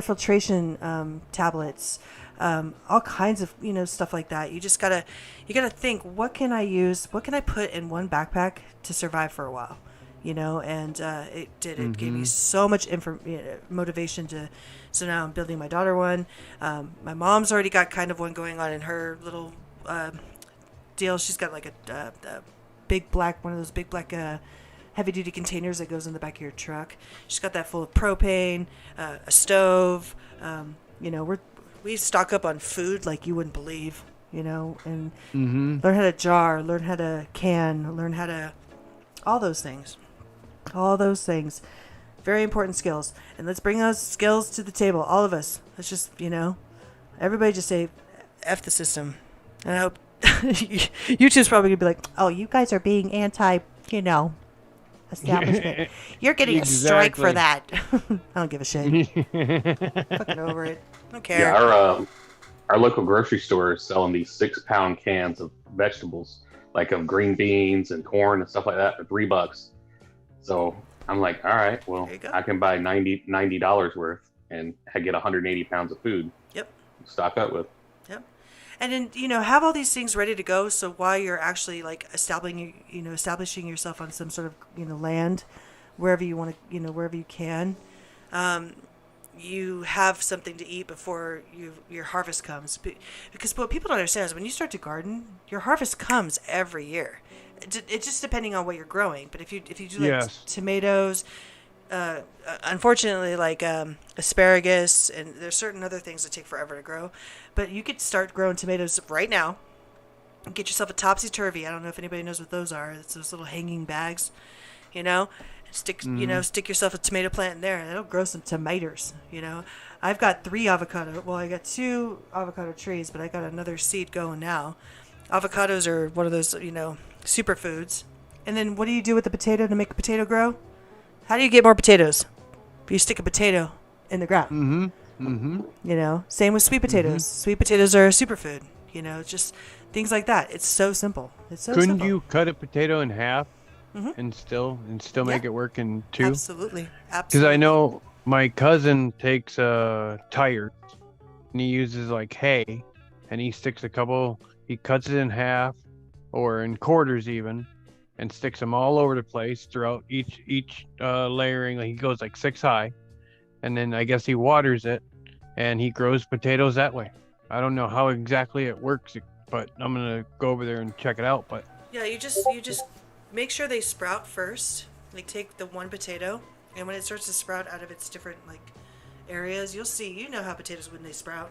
filtration tablets, all kinds of stuff like that. You gotta think, what can I use? What can I put in one backpack to survive for a while? And it gave me so much motivation to. So now I'm building my daughter one. My mom's already got kind of one going on in her little deal. She's got like a big black, one of those big black heavy duty containers that goes in the back of your truck. She's got that full of propane, a stove. We stock up on food like you wouldn't believe, and learn how to jar, learn how to can, learn how to, all those things. Very important skills. And let's bring those skills to the table, all of us. Let's just, everybody just say, F the system. And I hope YouTube's probably going to be like, oh, you guys are being anti, establishment. You're getting a strike for that. I don't give a shit. Fucking over it. I don't care. Yeah, our local grocery store is selling these 6-pound cans of vegetables, like of green beans and corn and stuff like that, for $3. So I'm like, all right, well, I can buy $90 worth and I get 180 pounds of food. Yep. Stock up with. Yep. And then, have all these things ready to go. So while you're actually like establishing yourself on some sort of, land, wherever you want to, wherever you can, you have something to eat before your harvest comes. Because what people don't understand is when you start to garden, your harvest comes every year. It's just depending on what you're growing. But if you do like tomatoes, unfortunately, like asparagus, and there's certain other things that take forever to grow. But you could start growing tomatoes right now. Get yourself a topsy-turvy. I don't know if anybody knows what those are. It's those little hanging bags, Stick yourself a tomato plant in there, and it'll grow some tomatoes. I've got 3 avocado. Well, I got 2 avocado trees, but I got another seed going now. Avocados are one of those, superfoods. And then what do you do with the potato to make a potato grow? How do you get more potatoes? You stick a potato in the ground. Same with sweet potatoes. Sweet potatoes are a superfood. Just things like that. It's so simple. Couldn't you cut a potato in half and still make it work in 2? Absolutely. Because I know my cousin takes tires and he uses like hay, and he sticks he cuts it in half or in quarters even, and sticks them all over the place throughout each layering. Like he goes like 6 high, and then I guess he waters it and he grows potatoes that way. I don't know how exactly it works, but I'm gonna go over there and check it out. But yeah, you just make sure they sprout first. Like take the one potato, and when it starts to sprout out of its different like areas, you'll see. How potatoes when they sprout,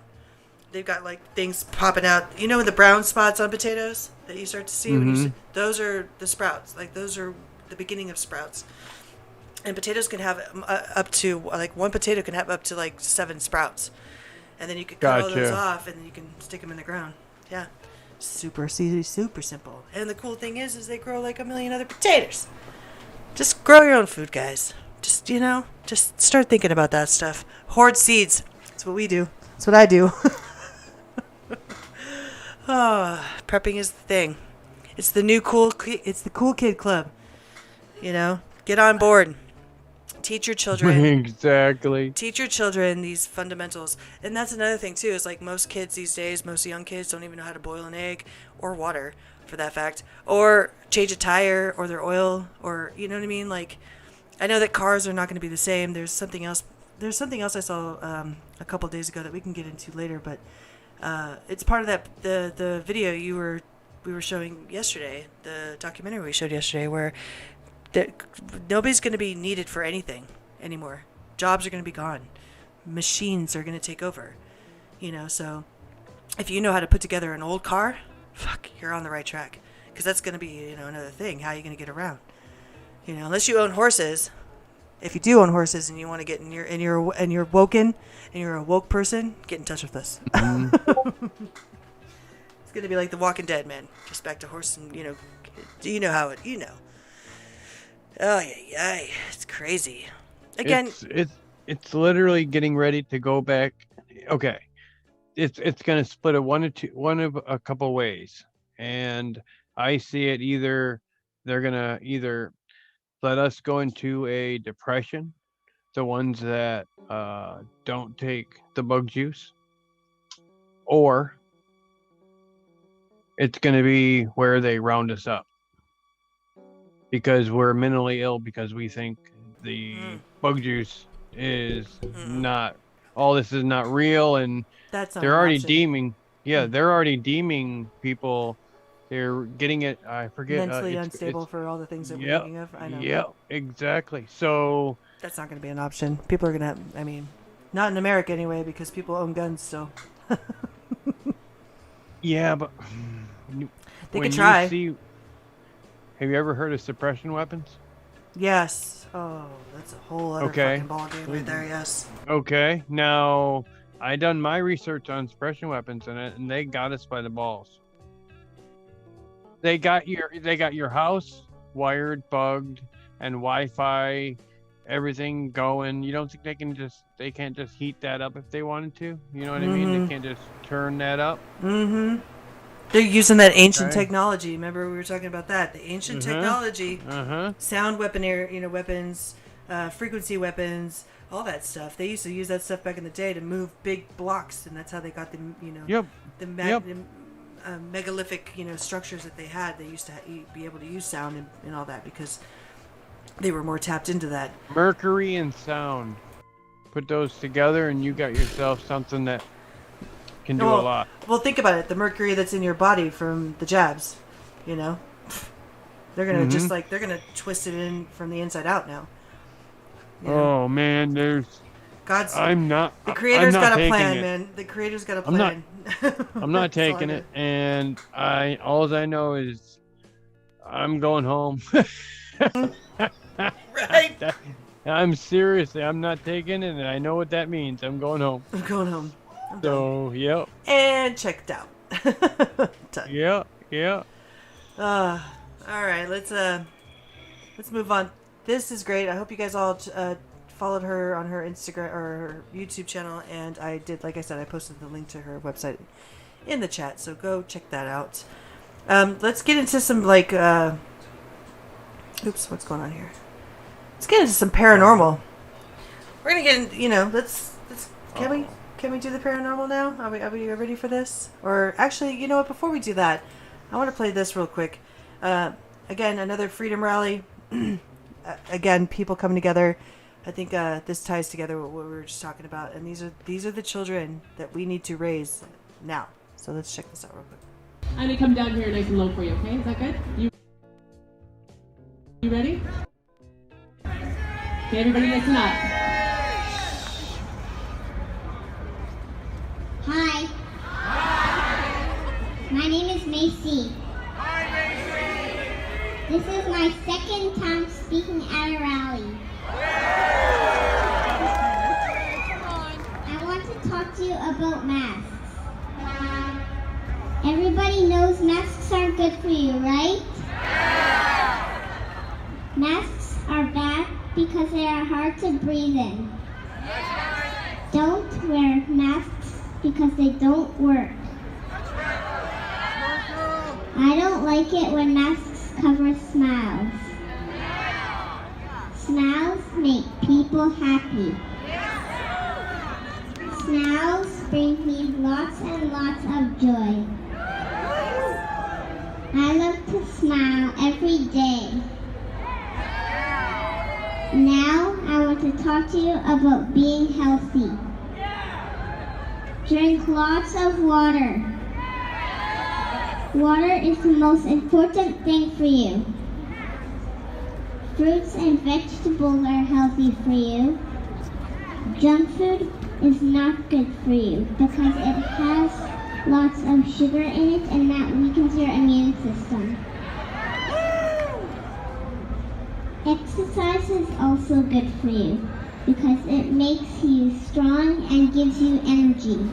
they've got like things popping out. The brown spots on potatoes that you start to see. Those are the sprouts. Like those are the beginning of sprouts. And potatoes can have up to like one potato can have up to like 7 sprouts, and then you can cut all those off, and then you can stick them in the ground. Yeah. Super easy, super simple. And the cool thing is they grow like a million other potatoes. Just grow your own food, guys. Just, just start thinking about that stuff. Hoard seeds. That's what we do. That's what I do. Prepping is the thing. It's the cool kid club. Get on board. Teach your children. Exactly. Teach your children these fundamentals. And that's another thing, too, is like most kids these days, most young kids don't even know how to boil an egg or water, for that fact, or change a tire or their oil, or, you know what I mean? Like, I know that cars are not going to be the same. There's something else I saw a couple days ago that we can get into later, but it's part of the video we were showing yesterday, the documentary we showed yesterday, where nobody's going to be needed for anything anymore. Jobs are going to be gone. Machines are going to take over. So if you know how to put together an old car, you're on the right track. Because that's going to be, another thing. How are you going to get around? Unless you own horses. If you do own horses and you want to get and you're woken and you're a woke person, get in touch with us. It's going to be like The Walking Dead, man. Just back to horse and, how it. Oh yeah, it's crazy. Again, it's literally getting ready to go back. Okay, it's going to split one of a couple ways, and I see it either they're going to either let us go into a depression, the ones that don't take the bug juice, or it's going to be where they round us up because we're mentally ill because we think the bug juice is not, all this is not real, and That's they're already deeming, they're already deeming people. They're getting it. I forget. Mentally unstable for all the things that we're thinking of. I know. Yeah, exactly. So that's not going to be an option. People are going to have, I mean, not in America anyway, because people own guns still. Yeah, but they could try. Have you ever heard of suppression weapons? Yes. Oh, that's a whole other fucking ball game right there. Yes. Okay. Now, I done my research on suppression weapons, and they got us by the balls. They got your house wired, bugged, and Wi-Fi, everything going. You don't think they can't just heat that up if they wanted to? You know what I mean? They can't just turn that up. Mm-hmm. They're using that ancient technology. Remember we were talking about that? The ancient technology, sound weapons, frequency weapons, all that stuff. They used to use that stuff back in the day to move big blocks, and that's how they got the megalithic, structures that they had. They used to be able to use sound and all that because they were more tapped into that. Mercury and sound. Put those together and you got yourself something that can do a lot. Well, think about it. The mercury that's in your body from the jabs, they're going to they're going to twist it in from the inside out now. Oh, man, the creator's got a plan, man. The creator's got a plan. I'm not taking it, and all I know is I'm going home. Right. I'm seriously, I'm not taking it, and I know what that means. I'm going home. I'm going home. Yep. And checked out. Yeah. All right, let's move on. This is great. I hope you guys all followed her on her Instagram or her YouTube channel, and I did, like I said, I posted the link to her website in the chat, so go check that out. Let's get into some what's going on here? Let's get into some paranormal. We're gonna get in, let's can we do the paranormal now? Are we ready for this? Or actually, you know what? Before we do that, I want to play this real quick. Again, another freedom rally. Again, people coming together. I think this ties together with what we were just talking about. And these are the children that we need to raise now. So let's check this out real quick. I'm gonna come down here nice and low for you. Okay? Is that good? You ready? Okay, everybody, listen up. Hi. My name is Macy. Hi, Macy. This is my second time speaking at a rally. I want to talk to you about masks. Everybody knows masks are good for you, right? Masks are bad because they are hard to breathe in. Don't wear masks because they don't work. I don't like it when masks cover smiles. Smiles make people happy. Smiles bring me lots and lots of joy. I love to smile every day. Now I want to talk to you about being healthy. Drink lots of water. Water is the most important thing for you. Fruits and vegetables are healthy for you. Junk food is not good for you because it has lots of sugar in it and that weakens your immune system. Exercise is also good for you because it makes you strong and gives you energy.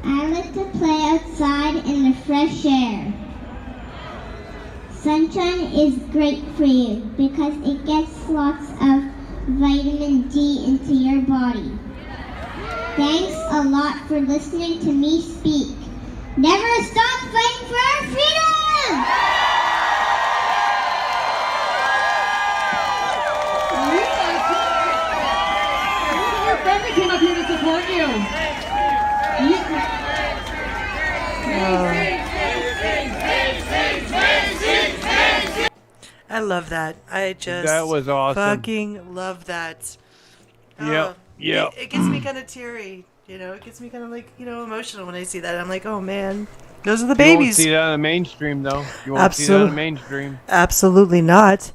I like to play outside in the fresh air. Sunshine is great for you because it gets lots of vitamin D into your body. Thanks a lot for listening to me speak. Never stop fighting for our freedom! Your family came up here to support you. I love that. I just That was awesome. fucking love that. Yep. Yep. It gets me kind of teary. You know, it gets me kind of like, you know, emotional when I see that. I'm like, oh man, those are the You won't babies. see that on the mainstream, though. You won't see that on the mainstream. Absolutely not.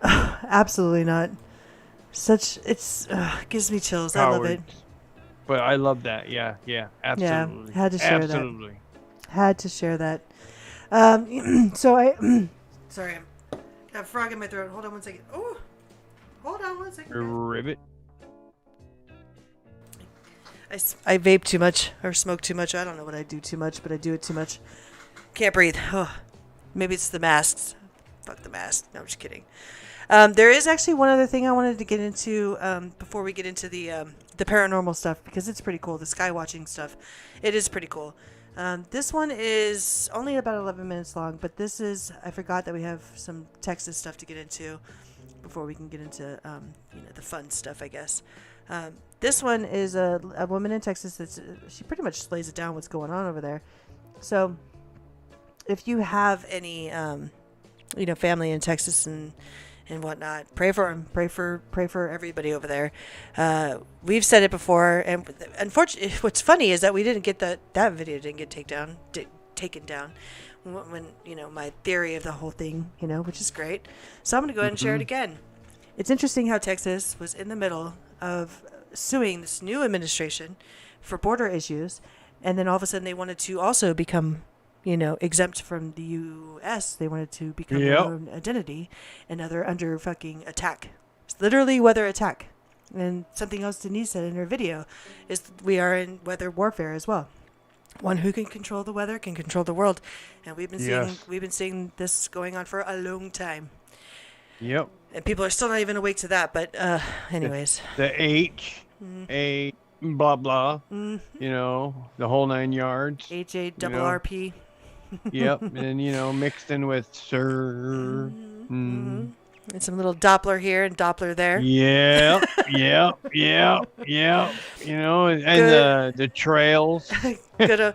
Absolutely not. Gives me chills. I love it. But I love that. Yeah, absolutely. Yeah, had to share absolutely. that. Had to share that. So sorry, I got a frog in my throat. Hold on one second. Oh, hold on one second. Ribbit. I vape too much or smoke too much. I don't know what I do too much, but I do it too much. Can't breathe. Oh, maybe it's the masks. Fuck the mask. No, I'm just kidding. There is actually one other thing I wanted to get into before we get into the paranormal stuff, because it's pretty cool. The sky watching stuff. It is pretty cool. This one is only about 11 minutes long, but this is, I forgot that we have some Texas stuff to get into before we can get into the fun stuff, I guess. This one is a woman in Texas she pretty much lays it down what's going on over there. So if you have any family in Texas and whatnot, pray for them. Pray for everybody over there. We've said it before, and unfortunately, what's funny is that we didn't get that video didn't get taken down when my theory of the whole thing, which is great. So I'm gonna go ahead and share it again. It's interesting how Texas was in the middle of suing this new administration for border issues, and then all of a sudden they wanted to also become exempt from the U.S. They wanted to become their own identity, and now they're under fucking attack. It's literally weather attack. And something else Denise said in her video is we are in weather warfare as well. One who can control the weather can control the world, and we've been seeing this going on for a long time. Yep. And people are still not even awake to that, but anyways. The H, A, blah, blah, the whole 9 yards. HARRP. Yep, and, mixed in with Sir. And some little Doppler here and Doppler there. Yeah. And the trails. good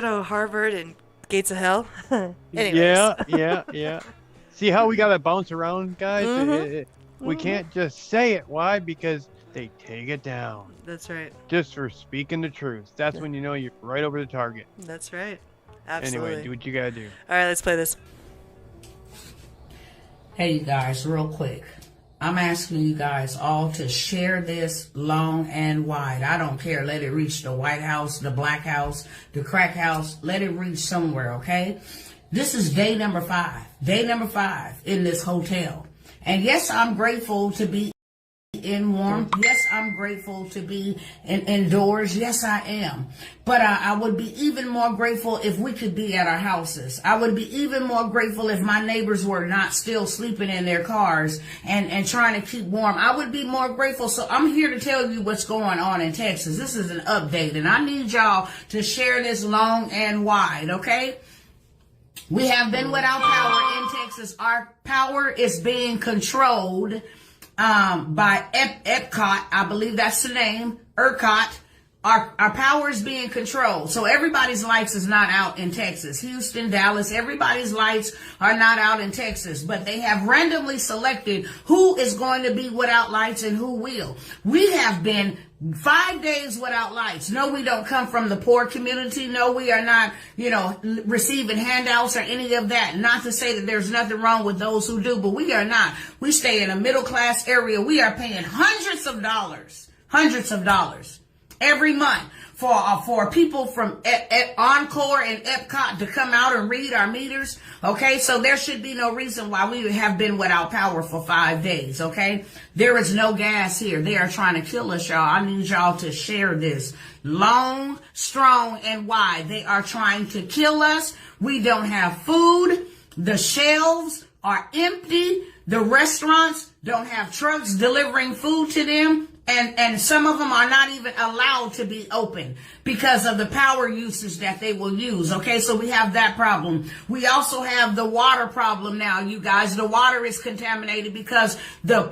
old Harvard and Gates of Hell. Anyways. Yeah. See how we got to bounce around, guys? We can't just say it. Why? Because they take it down. That's right. Just for speaking the truth. That's when you know you're right over the target. That's right. Absolutely. Anyway, do what you got to do. All right, let's play this. Hey, you guys, real quick. I'm asking you guys all to share this long and wide. I don't care. Let it reach the White House, the Black House, the Crack House. Let it reach somewhere, okay? This is day number 5. Day number 5 in this hotel. And yes, I'm grateful to be in warm. Yes, I'm grateful to be indoors. Yes, I am. But I would be even more grateful if we could be at our houses. I would be even more grateful if my neighbors were not still sleeping in their cars and trying to keep warm. I would be more grateful. So I'm here to tell you what's going on in Texas. This is an update, and I need y'all to share this long and wide, okay? We have been without power in Texas. Our power is being controlled by Epcot. I believe that's the name. ERCOT. Our power is being controlled. So everybody's lights is not out in Texas. Houston, Dallas, everybody's lights are not out in Texas. But they have randomly selected who is going to be without lights and who will. We have been 5 days without lights. No, we don't come from the poor community. No, we are not, receiving handouts or any of that. Not to say that there's nothing wrong with those who do, but we are not. We stay in a middle class area. We are paying hundreds of dollars every month for people from Encore and Epcot to come out and read our meters. Okay, so there should be no reason why we have been without power for 5 days. Okay, there is no gas here. They are trying to kill us, y'all. I need y'all to share this long, strong, and wide. They are trying to kill us. We don't have food. The shelves are empty. The restaurants don't have trucks delivering food to them. And some of them are not even allowed to be open because of the power usage that they will use. Okay, so we have that problem. We also have the water problem now, you guys. The water is contaminated because the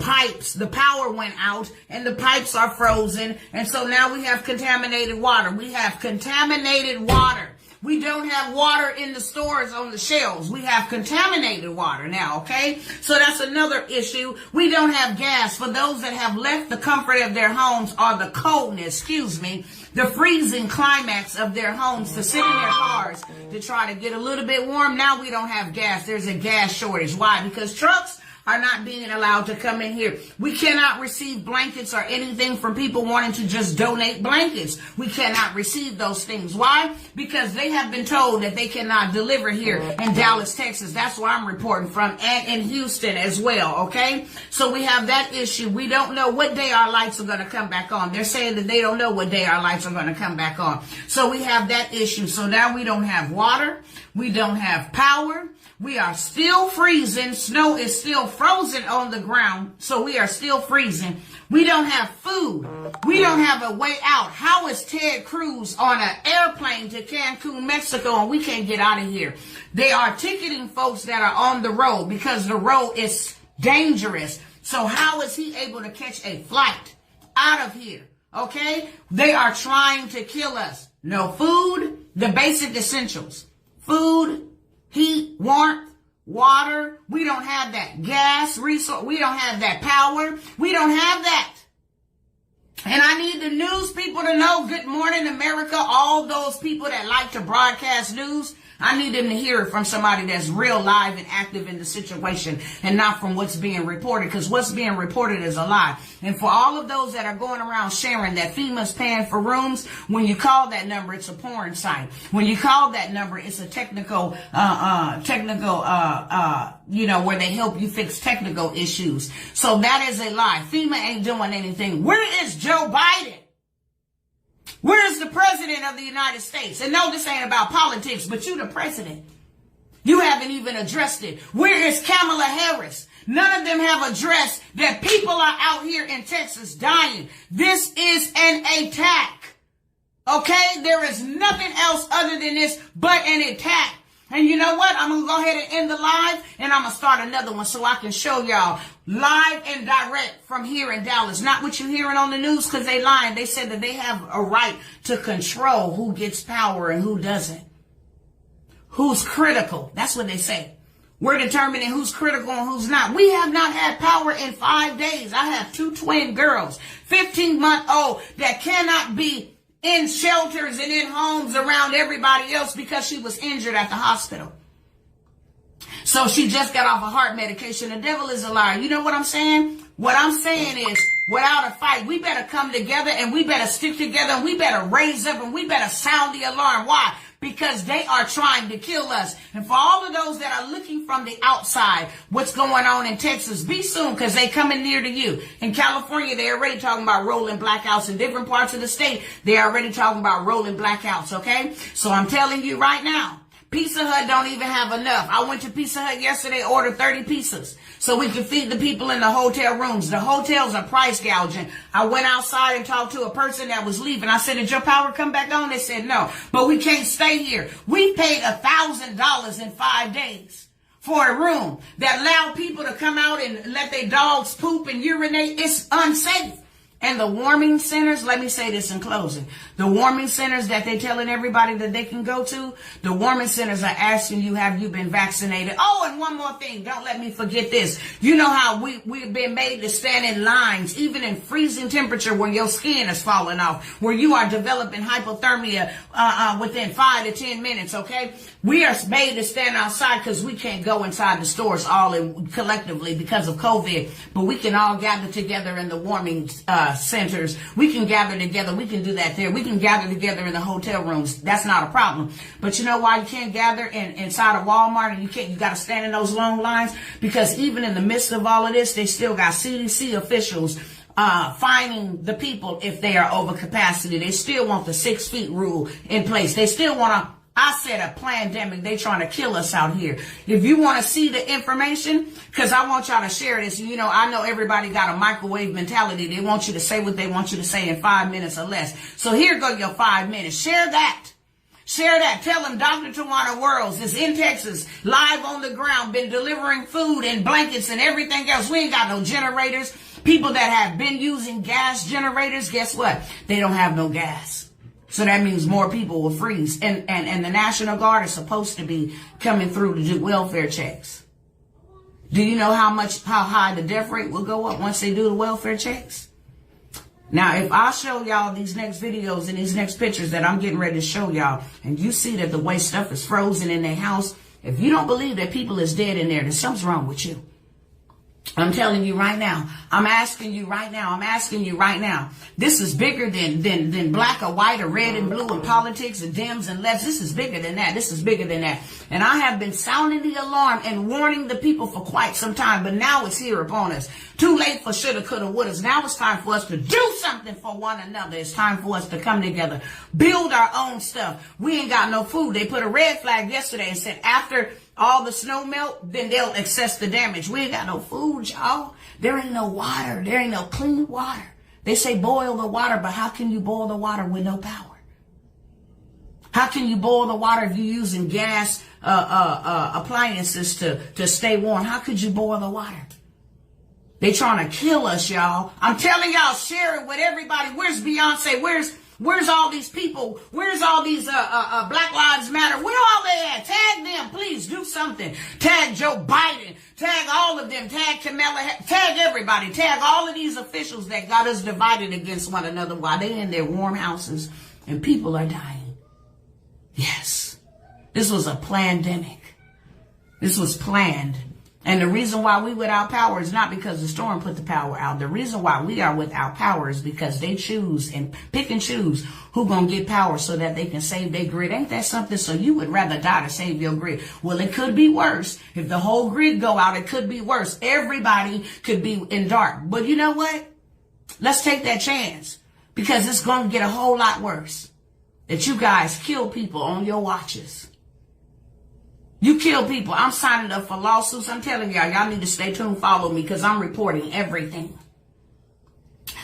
power went out and the pipes are frozen. And so now we have contaminated water. We have contaminated water. We don't have water in the stores on the shelves. We have contaminated water now, okay? So that's another issue. We don't have gas. For those that have left the comfort of their homes or the coldness, the freezing climax of their homes to sit in their cars to try to get a little bit warm. Now we don't have gas. There's a gas shortage. Why? Because trucks are not being allowed to come in here. We cannot receive blankets or anything from people wanting to just donate blankets. We cannot receive those things. Why? Because they have been told that they cannot deliver here in Dallas, Texas. That's where I'm reporting from, and in Houston as well, okay? So we have that issue. We don't know what day our lights are going to come back on. They're saying that they don't know what day our lights are going to come back on. So we have that issue. So now we don't have water. We don't have power. We are still freezing. Snow is still frozen on the ground, so we are still freezing. We don't have food. We don't have a way out. How is Ted Cruz on an airplane to Cancun, Mexico, and we can't get out of here? They are ticketing folks that are on the road because the road is dangerous. So how is he able to catch a flight out of here? Okay? They are trying to kill us. No food, the basic essentials. Food, heat, warmth, water. We don't have that gas resource. We don't have that power. We don't have that. And I need the news people to know, good morning, America. All those people that like to broadcast news, I need them to hear it from somebody that's real live and active in the situation and not from what's being reported, because what's being reported is a lie. And for all of those that are going around sharing that FEMA's paying for rooms, when you call that number, it's a porn site. When you call that number, it's a technical, where they help you fix technical issues. So that is a lie. FEMA ain't doing anything. Where is Joe Biden? Where is the president of the United States? And no, this ain't about politics, but you the president. You haven't even addressed it. Where is Kamala Harris? None of them have addressed that people are out here in Texas dying. This is an attack. Okay? There is nothing else other than this but an attack. And you know what? I'm going to go ahead and end the live, and I'm going to start another one so I can show y'all live and direct from here in Dallas. Not what you're hearing on the news, because they lying. They said that they have a right to control who gets power and who doesn't. Who's critical. That's what they say. We're determining who's critical and who's not. We have not had power in 5 days. I have 2 twin girls, 15-month-old, that cannot be in shelters and in homes around everybody else because she was injured at the hospital. So she just got off a heart medication. The devil is a liar. You know what I'm saying? What I'm saying is, without a fight, we better come together and we better stick together and we better raise up and we better sound the alarm. Why? Because they are trying to kill us. And for all of those that are looking from the outside, what's going on in Texas, be soon, because they coming near to you. In California, they're already talking about rolling blackouts. In different parts of the state, they're already talking about rolling blackouts, okay? So I'm telling you right now, Pizza Hut don't even have enough. I went to Pizza Hut yesterday, ordered 30 pizzas so we could feed the people in the hotel rooms. The hotels are price gouging. I went outside and talked to a person that was leaving. I said, did your power come back on? They said, no, but we can't stay here. We paid $1,000 in 5 days for a room that allowed people to come out and let their dogs poop and urinate. It's unsafe. And the warming centers, let me say this in closing. The warming centers that they're telling everybody that they can go to, the warming centers are asking you, have you been vaccinated? Oh, and one more thing. Don't let me forget this. You know how we've been made to stand in lines, even in freezing temperature when your skin is falling off, where you are developing hypothermia within 5 to 10 minutes, okay? We are made to stand outside because we can't go inside the stores collectively because of COVID, but we can all gather together in the warming centers. We can gather together. We can do that there. We can gather together in the hotel rooms. That's not a problem. But you know why you can't gather inside of Walmart and you got to stand in those long lines? Because even in the midst of all of this, they still got CDC officials fining the people if they are over capacity. They still want the 6 feet rule in place. They still want to I said a pandemic. They trying to kill us out here. If you want to see the information, because I want y'all to share this. You know, I know everybody got a microwave mentality. They want you to say what they want you to say in 5 minutes or less. So here go your 5 minutes. Share that. Share that. Tell them Dr. Tawana Worlds is in Texas, live on the ground, been delivering food and blankets and everything else. We ain't got no generators. People that have been using gas generators, guess what? They don't have no gas. So that means more people will freeze. And the National Guard is supposed to be coming through to do welfare checks. Do you know how high the death rate will go up once they do the welfare checks? Now, if I show y'all these next videos and these next pictures that I'm getting ready to show y'all, and you see that the way stuff is frozen in their house, if you don't believe that people is dead in there, then something's wrong with you. I'm telling you right now. I'm asking you right now. This is bigger than black or white or red and blue and politics and Dems and lefts. This is bigger than that. And I have been sounding the alarm and warning the people for quite some time, but now it's here upon us. Too late for shoulda, coulda, wouldas. Now it's time for us to do something for one another. It's time for us to come together, build our own stuff. We ain't got no food. They put a red flag yesterday and said after all the snow melt, then they'll assess the damage. We ain't got no food, y'all. There ain't no water. There ain't no clean water. They say boil the water, but how can you boil the water with no power? How can you boil the water if you're using gas appliances to stay warm? How could you boil the water? They trying to kill us, y'all. I'm telling y'all, share it with everybody. Where's Beyonce? Where's all these people? Where's all these Black Lives Matter? Where all they at? Tag them, please do something. Tag Joe Biden. Tag all of them. Tag Kamala. Tag everybody. Tag all of these officials that got us divided against one another while they in their warm houses and people are dying. Yes, this was a plandemic. This was planned. And the reason why we without power is not because the storm put the power out. The reason why we are without power is because they choose and pick and choose who gonna get power so that they can save their grid. Ain't that something? So you would rather die to save your grid. Well, it could be worse. If the whole grid go out, it could be worse. Everybody could be in dark. But you know what? Let's take that chance because it's gonna get a whole lot worse. That you guys kill people on your watches. You kill people. I'm signing up for lawsuits. I'm telling y'all need to stay tuned, follow me, because I'm reporting everything.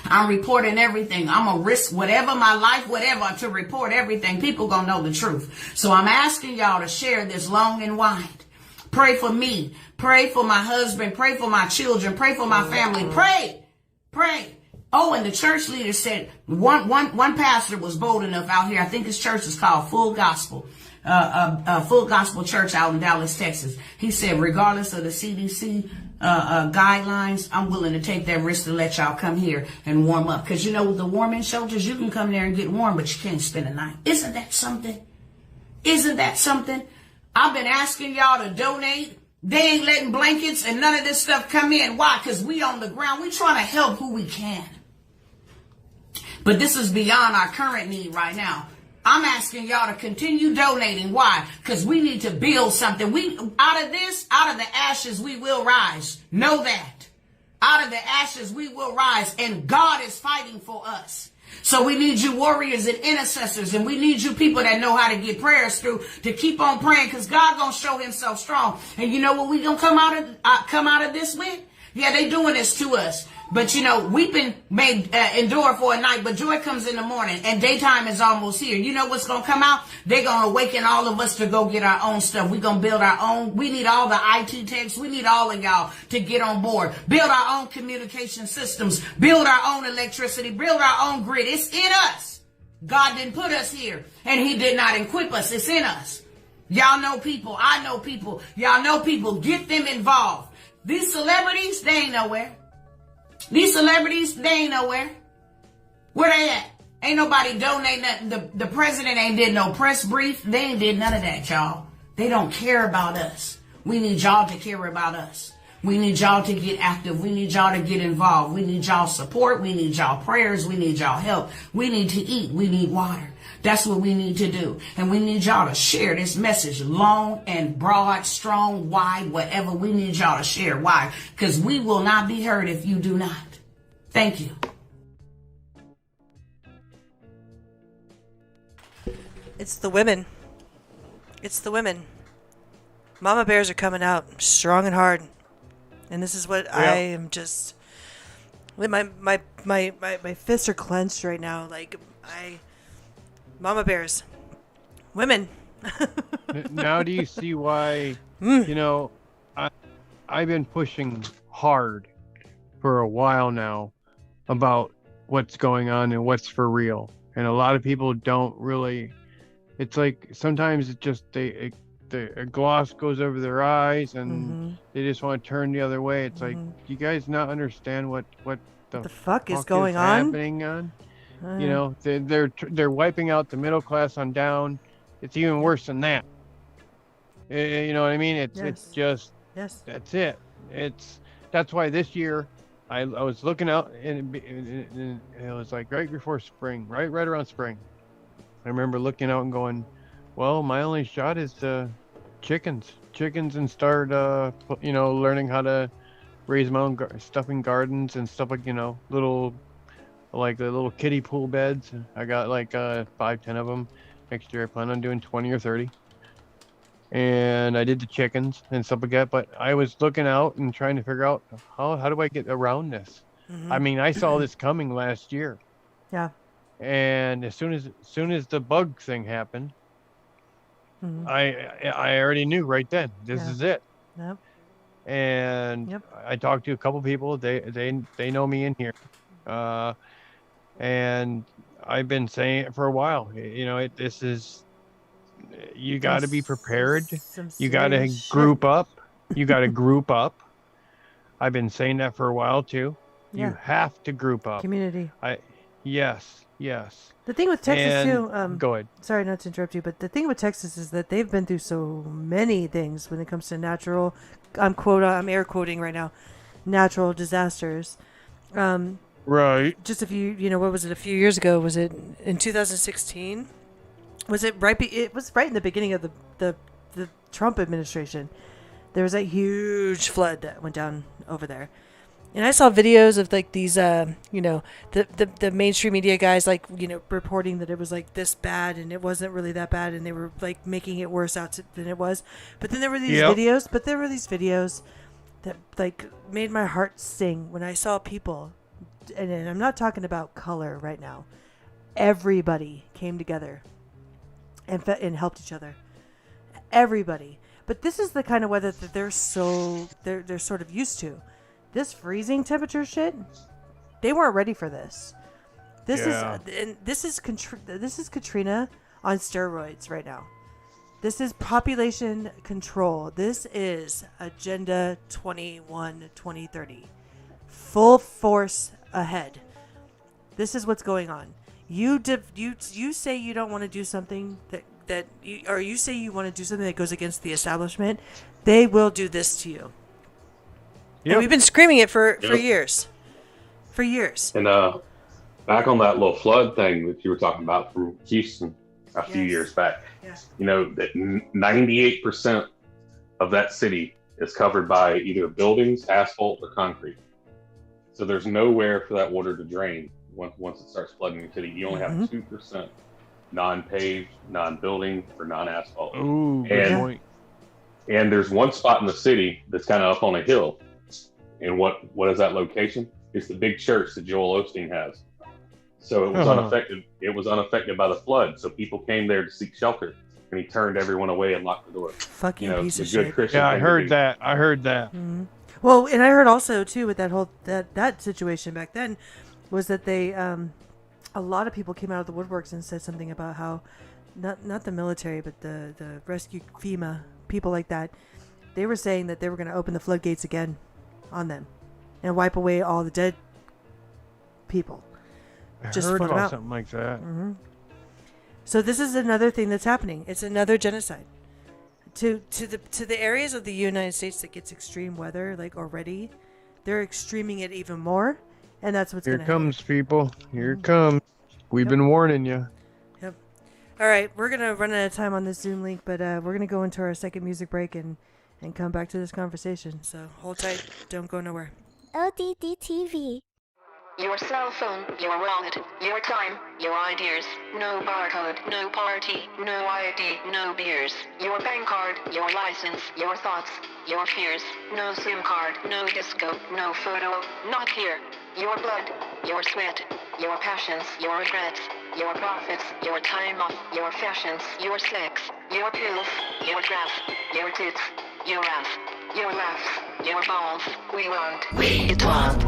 I'm reporting everything. I'm going to risk whatever my life, whatever, to report everything. People going to know the truth. So I'm asking y'all to share this long and wide. Pray for me. Pray for my husband. Pray for my children. Pray for my family. Pray. Oh, and the church leader said one pastor was bold enough out here. I think his church is called Full Gospel. Full Gospel Church out in Dallas, Texas. He said, regardless of the CDC guidelines, I'm willing to take that risk to let y'all come here and warm up. Because, you know, with the warming shelters, you can come there and get warm, but you can't spend a night. Isn't that something? I've been asking y'all to donate. They ain't letting blankets and none of this stuff come in. Why? Because we on the ground. We trying to help who we can. But this is beyond our current need right now. I'm asking y'all to continue donating. Why? Because we need to build something. Out of the ashes, we will rise. Know that. Out of the ashes, we will rise. And God is fighting for us. So we need you warriors and intercessors. And we need you people that know how to get prayers through to keep on praying. Because God going to show himself strong. And you know what we going to come out of this with? Yeah, they doing this to us. But, you know, weeping may endure for a night, but joy comes in the morning, and daytime is almost here. You know what's going to come out? They're going to awaken all of us to go get our own stuff. We're going to build our own. We need all the IT techs. We need all of y'all to get on board. Build our own communication systems. Build our own electricity. Build our own grid. It's in us. God didn't put us here, and he did not equip us. It's in us. Y'all know people. I know people. Y'all know people. Get them involved. These celebrities, they ain't nowhere. These celebrities, they ain't nowhere. Where they at? Ain't nobody donating nothing. The president ain't did no press brief. They ain't did none of that, y'all. They don't care about us. We need y'all to care about us. We need y'all to get active. We need y'all to get involved. We need y'all support. We need y'all prayers. We need y'all help. We need to eat. We need water. That's what we need to do. And we need y'all to share this message long and broad, strong, wide, whatever. We need y'all to share. Why? Because we will not be heard if you do not. Thank you. It's the women. It's the women. Mama bears are coming out strong and hard. And this is what I am just... My fists are clenched right now. Like, Mama bears. Women. Now do you see why, you know, I've been pushing hard for a while now about what's going on and what's for real. And a lot of people don't really, it's like sometimes it just, a gloss goes over their eyes and they just want to turn the other way. It's like, do you guys not understand what the fuck is going on? Happening on? You know, they're wiping out the middle class on down. It's even worse than that. You know what I mean? It's just, that's it. That's why this year I was looking out and it was like right before spring, right around spring. I remember looking out and going, well, my only shot is the chickens and start, you know, learning how to raise my own stuff in gardens and stuff like, you know, little, like the little kiddie pool beds. I got like 5-10 of them. Next year I plan on doing 20 or 30. And I did the chickens and stuff like that, but I was looking out and trying to figure out how do I get around this? I mean, I saw this coming last year. Yeah. And as soon as the bug thing happened, I already knew right then, this is it. Yep. And I talked to a couple people. They know me in here. And I've been saying it for a while. You know, this is, you got to be prepared. You got to group up. You got to group up. I've been saying that for a while too. Yeah. You have to group up. Community. Yes. The thing with Texas too. Go ahead. Sorry not to interrupt you, but the thing with Texas is that they've been through so many things when it comes to natural. I'm air quoting right now, natural disasters. Right. Just what was it? A few years ago? Was it in 2016? Was it right? It was right in the beginning of the Trump administration. There was a huge flood that went down over there, and I saw videos of like these, the mainstream media guys like reporting that it was like this bad, and it wasn't really that bad, and they were like making it worse than it was. But then there were these videos that like made my heart sing when I saw people. And I'm not talking about color right now. Everybody came together and helped each other. Everybody. But this is the kind of weather that they're sort of used to. This freezing temperature shit. They weren't ready for this. This is Katrina on steroids right now. This is population control. This is Agenda 2030. Full force ahead. This is what's going on. You say you don't want to do something you say you want to do something that goes against the establishment. They will do this to you. Yep. And we've been screaming it for years. For years. And back on that little flood thing that you were talking about from Houston a few years back. Yeah. You know that 98% of that city is covered by either buildings, asphalt, or concrete. So there's nowhere for that water to drain once it starts flooding the city. You only have 2% non-paved, non-building, or non-asphalt. Ooh, good point. And there's one spot in the city that's kind of up on a hill. And what is that location? It's the big church that Joel Osteen has. So it was unaffected. It was unaffected by the flood. So people came there to seek shelter, and he turned everyone away and locked the door. Fucking piece of shit. Yeah, I heard that. Mm-hmm. Well, and I heard also too with that whole that situation back then was that they a lot of people came out of the woodworks and said something about how not the military but the rescue FEMA people like that, they were saying that they were going to open the floodgates again on them and wipe away all the dead people. I heard about something like that. Mm-hmm. So this is another thing that's happening. It's another genocide. To the areas of the United States that gets extreme weather, like already, they're extreming it even more, and that's what's going to happen. Here comes, people. Here it comes. We've been warning you. Yep. All right, we're going to run out of time on this Zoom link, but we're going to go into our second music break and come back to this conversation. So hold tight. Don't go nowhere. ODD TV. Your cell phone, your wallet, your time, your ideas. No barcode, no party, no ID, no beers. Your bank card, your license, your thoughts, your fears. No SIM card, no disco, no photo, not here. Your blood, your sweat, your passions, your regrets, your profits, your time off, your fashions, your sex, your pills, your dress, your tits, your ass, your laughs, your balls. We want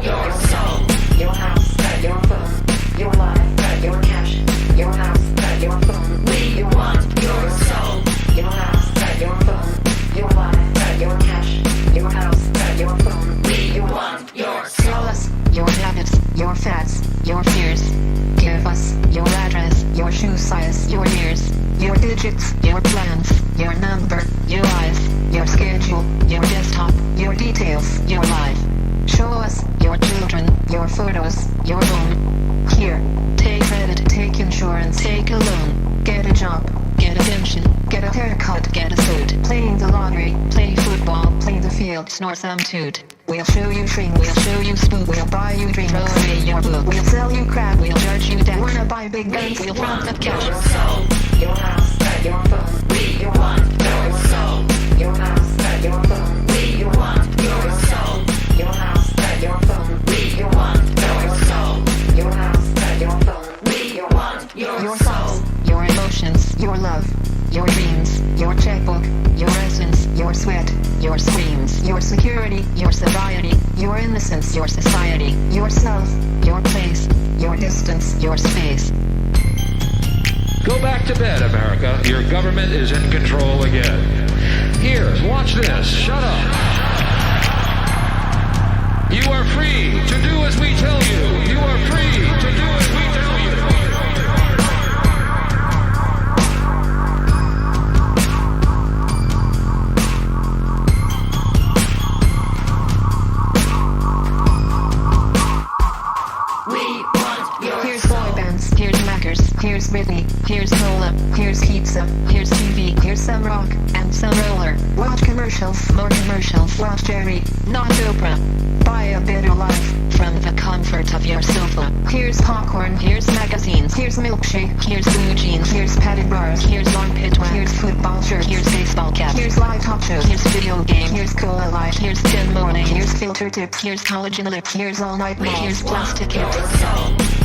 your soul. Your house, your phone, your life, your cash, your house, your phone. We want your soul. Your house, your phone, your life, your cash, your house, your phone. We want your soul. Tell us your habits, your fads, your fears. Give us your address, your shoe size, your years, your digits, your plans, your number, your eyes, your schedule, your desktop, your details, your life. Show us your children, your photos, your home. Here, take credit, take insurance, take a loan. Get a job, get a pension, get a haircut, get a suit. Playing the lottery, play football, play the field, snore some toot. We'll show you shrink, we'll show you spook, we'll buy you drink, throw away your book. We'll sell you crap, we'll charge you debt. Wanna buy big guns, we'll front the cash. Your soul, your house, your phone. We want your soul. Your house, your phone. We want your soul. Your house, your phone. We want your soul. Your house, your phone. We want your soul. Your emotions, your love, your dreams, your checkbook, your essence, your sweat, your screams, your security, your sobriety, your innocence, your society, yourself, your place, your distance, your space. Go back to bed, America. Your government is in control again. Here, watch this. Shut up. You are free to do as we tell you. You are free to do as we tell you. Here's boy bands, here's Mackers, here's Britney, here's Cola, here's pizza, here's TV, here's some rock, and some roller. Watch commercials, more commercials, watch Jerry, not Oprah. Buy a better life from the comfort of your sofa. Here's popcorn, here's magazines, here's milkshake, here's blue jeans, here's padded bars, here's armpit wax, here's football shirt, here's baseball cap, here's live talk show, here's video game, here's Cola Light, here's Tim Morning, here's filter tips, here's collagen lips, here's all night malls, here's plastic hips.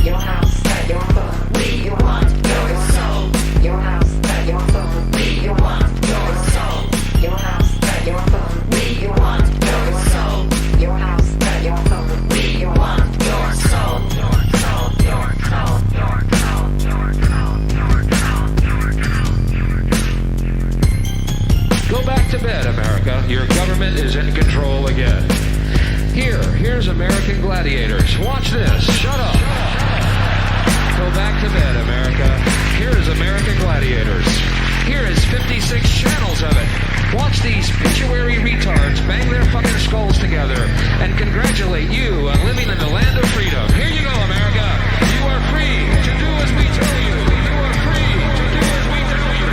Your house, your phone. We want your soul. Your house, your phone. We want your soul. Your house, your phone. We want your soul. Your house, your phone. We want your soul. Your soul. Your soul. Your soul. Your soul. Go back to bed, America. Your government is in control again. Here's American Gladiators. Watch this. Shut up. Go back to bed, America. Here is American Gladiators. Here is 56 channels of it. Watch these pituitary retards bang their fucking skulls together and congratulate you on living in the land of freedom. Here you go, America. You are free to do as we tell you. You are free to do as we tell you.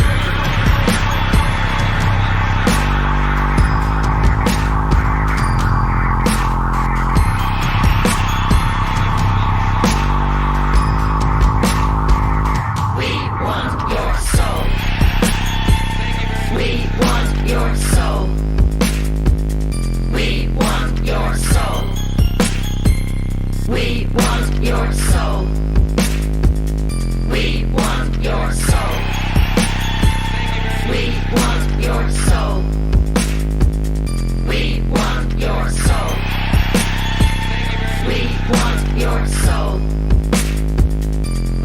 Your soul. We want your soul. We want your soul. We want your soul. We want your soul. We want your soul. We want your soul.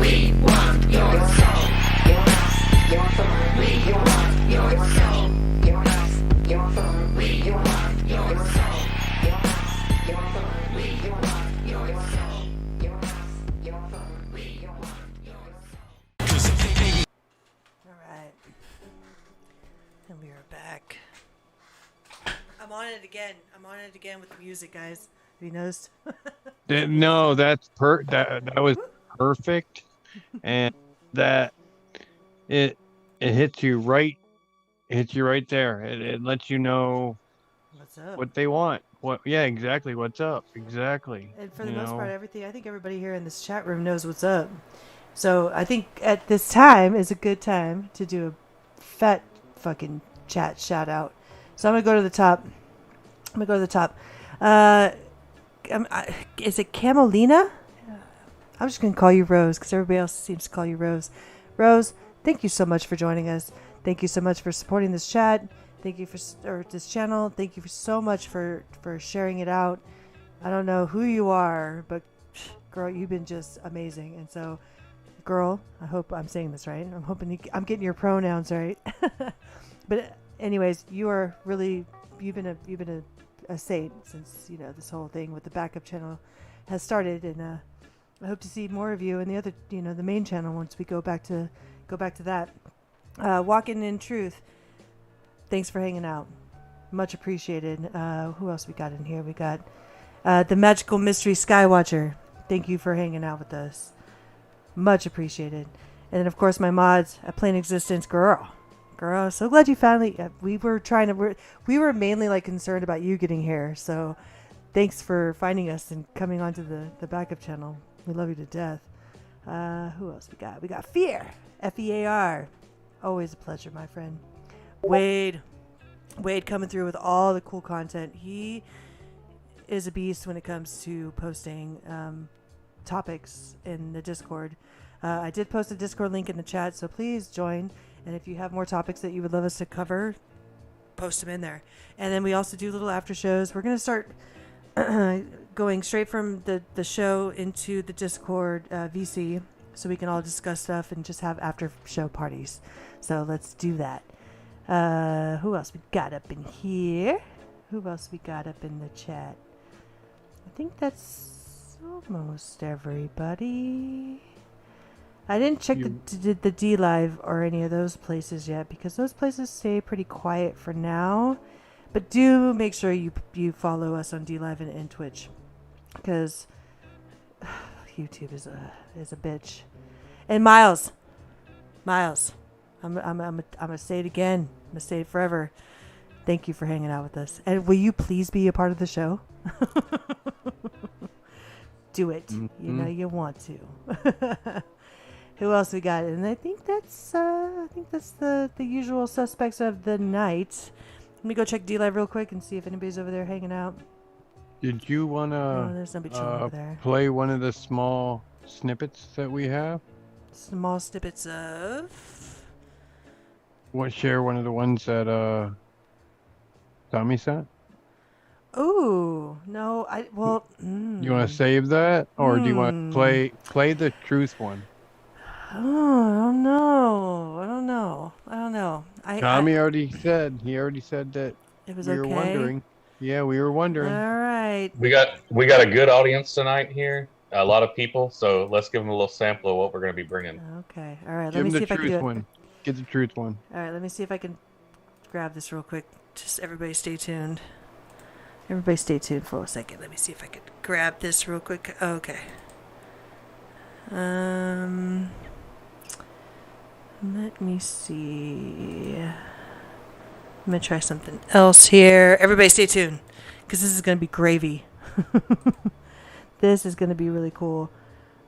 We want your soul. Your house, your phone. We want your soul. Your house, your phone. We want your soul. Your house, your phone. We want your soul. Your house, your phone. We want your soul. All right. And we are back. I'm on it again. I'm on it again with the music, guys. Have you noticed? No, that was perfect, and that it hits you right there. It lets you know What's up? what they want. What? Yeah, exactly. What's up? Exactly. And for the most part, I think everybody here in this chat room knows what's up. So I think at this time is a good time to do a fat fucking chat shout out. So I'm gonna go to the top. Is it Camelina? I'm just gonna call you Rose because everybody else seems to call you Rose. Rose, thank you so much for joining us. Thank you so much for supporting this chat. Thank you for this channel. Thank you so much for sharing it out. I don't know who you are, but girl, you've been just amazing. And so, girl, I hope I'm saying this right. I'm hoping I'm getting your pronouns right. But anyways, you've been a saint since this whole thing with the backup channel has started, and I hope to see more of you in the other the main channel once we go back to that. Walking in Truth, thanks for hanging out, much appreciated. Who else we got in here? We got the Magical Mystery Skywatcher. Thank you for hanging out with us, much appreciated. And then of course my mods at Plain Existence. Girl, so glad you finally. We were mainly like concerned about you getting here, so thanks for finding us and coming onto the backup channel. We love you to death. Who else we got? We got Fear, Fear. Always a pleasure, my friend. Wade coming through with all the cool content. He is a beast when it comes to posting topics in the Discord. I did post a Discord link in the chat, so please join. And if you have more topics that you would love us to cover, post them in there. And then we also do little after shows. We're going to start going straight from the show into the Discord VC, so we can all discuss stuff and just have after show parties. So let's do that. Who else we got up in here? Who else we got up in the chat? I think that's almost everybody. I didn't check the DLive or any of those places yet because those places stay pretty quiet for now. But do make sure you follow us on DLive and Twitch, because YouTube is a bitch. And Miles, I'm gonna say it again. I'm gonna say it forever. Thank you for hanging out with us. And will you please be a part of the show? Do it. Mm-hmm. You know you want to. Who else we got? And I think that's the usual suspects of the night. Let me go check DLive real quick and see if anybody's over there hanging out. Did you wanna there's nobody chilling over there. play one of the small snippets that we have? Small snippets of. Share one of the ones that Tommy sent. Oh no! You want to save that, or do you want to play the truth one? Oh, I don't know. Tommy already said that it was we were wondering. Yeah, we were wondering. All right. We got a good audience tonight here. A lot of people, so let's give them a little sample of what we're going to be bringing. Okay. All right. Give Let me them see the if I can do truth it. one. Get the truth one. All right. Let me see if I can grab this real quick. Just everybody stay tuned. Everybody stay tuned for a second. Let me see if I can grab this real quick. Okay. Let me see. I'm going to try something else here. Everybody stay tuned, because this is going to be gravy. This is going to be really cool.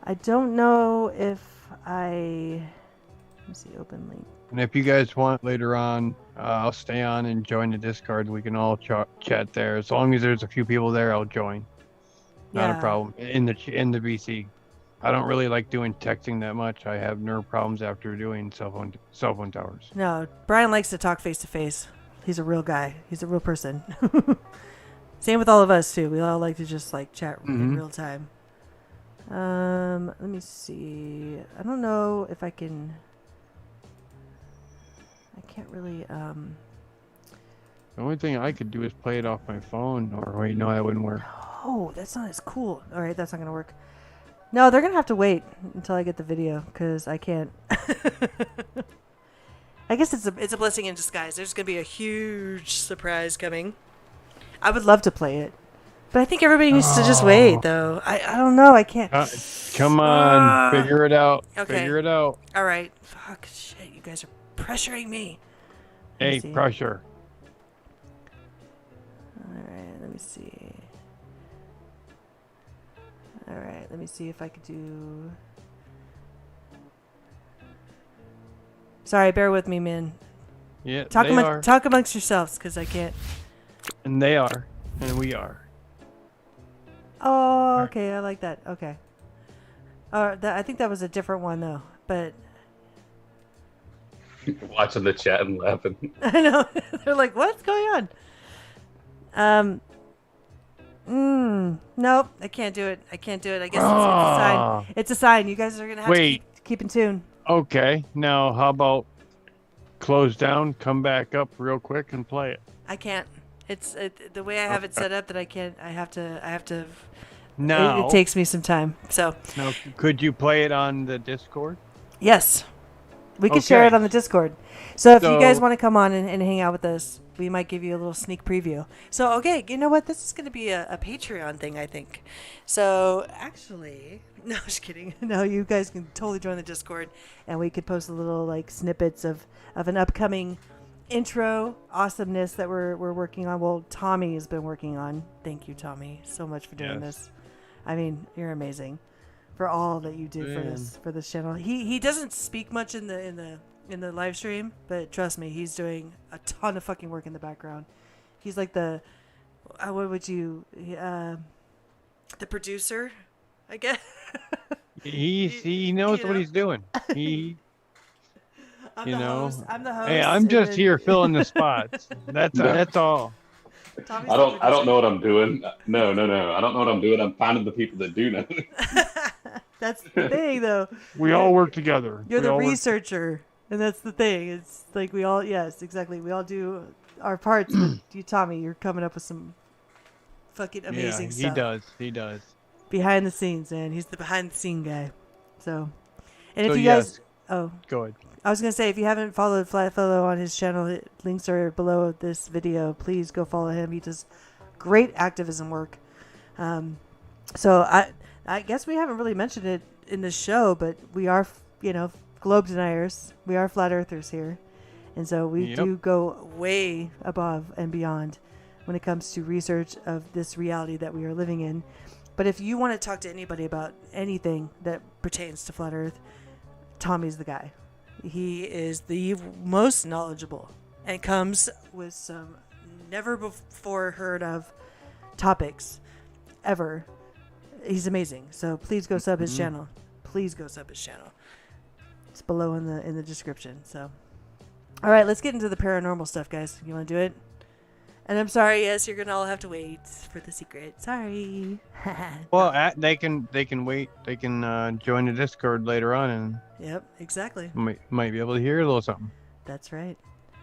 I don't know if let me see, open link. And if you guys want later on, I'll stay on and join the Discord. We can all chat there. As long as there's a few people there, I'll join. Not a problem. In the VC. I don't really like doing texting that much. I have nerve problems after doing cell phone towers. No, Brian likes to talk face to face. He's a real guy. He's a real person. Same with all of us too. We all like to just chat in real time. Let me see. I don't know if I can. I can't really. The only thing I could do is play it off my phone. Or wait, no, that wouldn't work. Oh, that's not as cool. All right, that's not gonna work. No, they're gonna have to wait until I get the video because I can't. I guess it's a blessing in disguise. There's gonna be a huge surprise coming. I would love to play it, but I think everybody needs to just wait, though. I don't know. I can't. Come on, figure it out. Okay. Figure it out. All right. Fuck, shit. You guys are pressuring me. Hey, pressure. Alright, let me see. Alright, let me see if I could do... Sorry, bear with me, man. Yeah, talk amongst yourselves, because I can't... And they are. And we are. Oh, okay, I like that. Okay. I think that was a different one, though. But... Watching the chat and laughing. I know. They're like, what's going on? Nope, I can't do it. I guess it's a sign. It's a sign. You guys are going to have to keep in tune. Okay, now how about close down, come back up real quick and play it? I can't. It's the way I have it set up that I can't. I have to. No. It takes me some time. So. Now, could you play it on the Discord? Yes. We can share it on the Discord. So if you guys want to come on and hang out with us, we might give you a little sneak preview. So, okay, you know what? This is going to be a Patreon thing, I think. So, actually, no, just kidding. No, you guys can totally join the Discord, and we could post a little, like, snippets of an upcoming intro awesomeness that we're working on. Well, Tommy has been working on. Thank you, Tommy, so much for doing this. I mean, you're amazing for all that you do for this channel. He doesn't speak much in the live stream, but trust me, he's doing a ton of fucking work in the background. He's like the producer, I guess. He knows what he's doing. I'm the host. Hey, I'm just here filling the spots. That's all. I don't know what I'm doing. No. I don't know what I'm doing. I'm finding the people that do know. That's the thing, though. We all work together. You're the researcher, and that's the thing. It's like we all, yes, exactly. We all do our parts. But you, Tommy, you're coming up with some fucking amazing stuff. He does. Behind the scenes, man. He's the behind the scene guy. So, and if you guys, go ahead. I was gonna say, if you haven't followed Flatfellow on his channel, links are below this video. Please go follow him. He does great activism work. So I guess we haven't really mentioned it in the show, but we are, globe deniers. We are flat earthers here. And so we do go way above and beyond when it comes to research of this reality that we are living in. But if you want to talk to anybody about anything that pertains to flat earth, Tommy's the guy. He is the most knowledgeable and comes with some never before heard of topics ever. He's amazing. So please go sub his channel. Please go sub his channel. It's below in the description. So, all right, let's get into the paranormal stuff, guys. You want to do it? And I'm sorry. Yes, you're gonna all have to wait for the secret. Sorry. Well, they can wait. They can join the Discord later on, and yep, exactly. Might be able to hear a little something. That's right.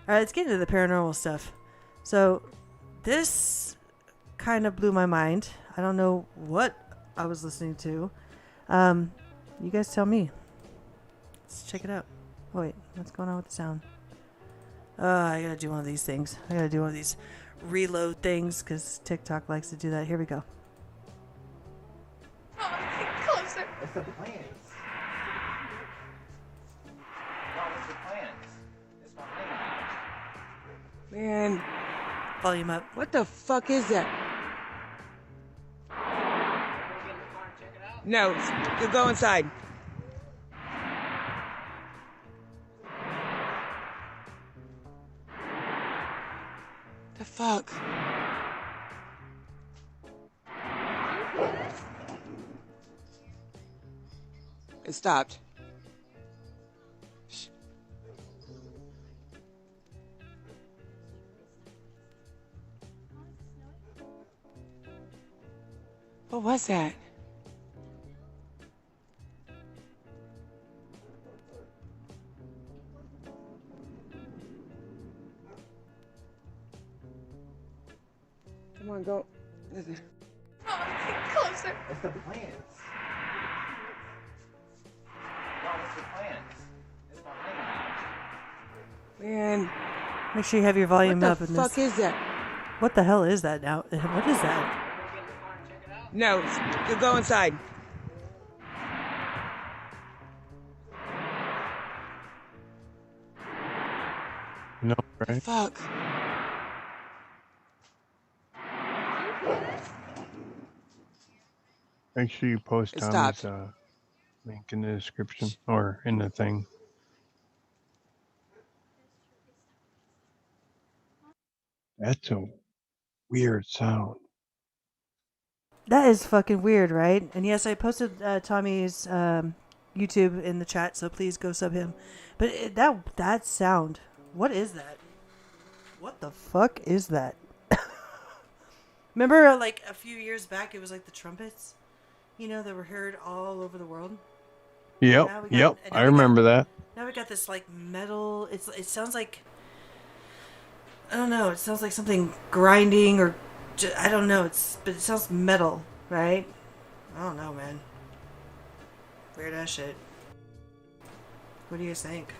All right, let's get into the paranormal stuff. So, this kind of blew my mind. I don't know what I was listening to. You guys tell me. Let's check it out. Oh, wait, what's going on with the sound? I gotta do one of these things. I gotta do one of these reload things because TikTok likes to do that. Here we go. Oh, get closer. What's the plans? No, what's the plans? It's my plan. Man. Volume up. What the fuck is that? No, you go inside. The fuck? It stopped. Shh. What was that? Come on, go. Listen. Oh, get closer. What's the plans? No, what's the plans? It's my plan. Man. Make sure you have your volume up. What the fuck is that? What the hell is that now? What is that? No, you go inside. No, right? Fuck. Make sure you post It Tommy's stopped. link in the description or in the thing. That's a weird sound. That is fucking weird, right? And yes, I posted Tommy's YouTube in the chat, so please go sub him. But that sound, what is that? What the fuck is that? Remember, like a few years back, it was like the trumpets, that were heard all over the world. Yep. I remember that. Now we got this like metal. It sounds like, I don't know. It sounds like something grinding or I don't know. But it sounds metal, right? I don't know, man. Weird ass shit. What do you guys think?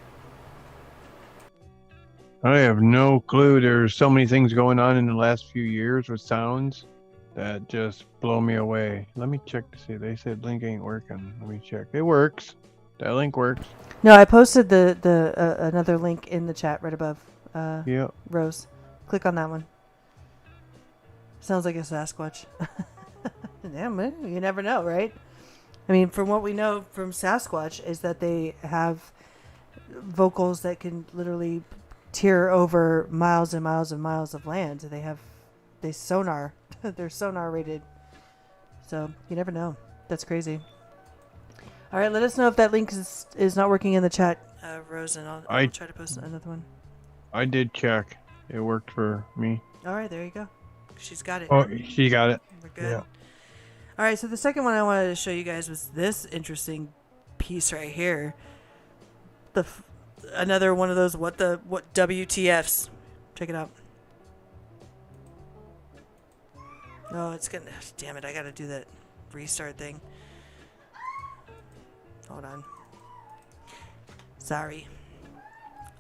I have no clue. There's so many things going on in the last few years with sounds that just blow me away. Let me check to see. They said link ain't working. Let me check. It works. That link works. No, I posted the another link in the chat right above. Yeah. Rose, click on that one. Sounds like a Sasquatch. Yeah, man, you never know, right? I mean, from what we know from Sasquatch is that they have vocals that can literally tear over miles and miles and miles of land. They sonar. They're sonar rated. So you never know. That's crazy. All right, let us know if that link is not working in the chat, Rose, and I'll try to post another one. I did check. It worked for me. All right, there you go. She's got it. Oh, she got it. We're good. Yeah. All right, so the second one I wanted to show you guys was this interesting piece right here. Another one of those what WTFs. Check it out. Oh, it's gonna. Damn it! I gotta do that restart thing. Hold on. Sorry.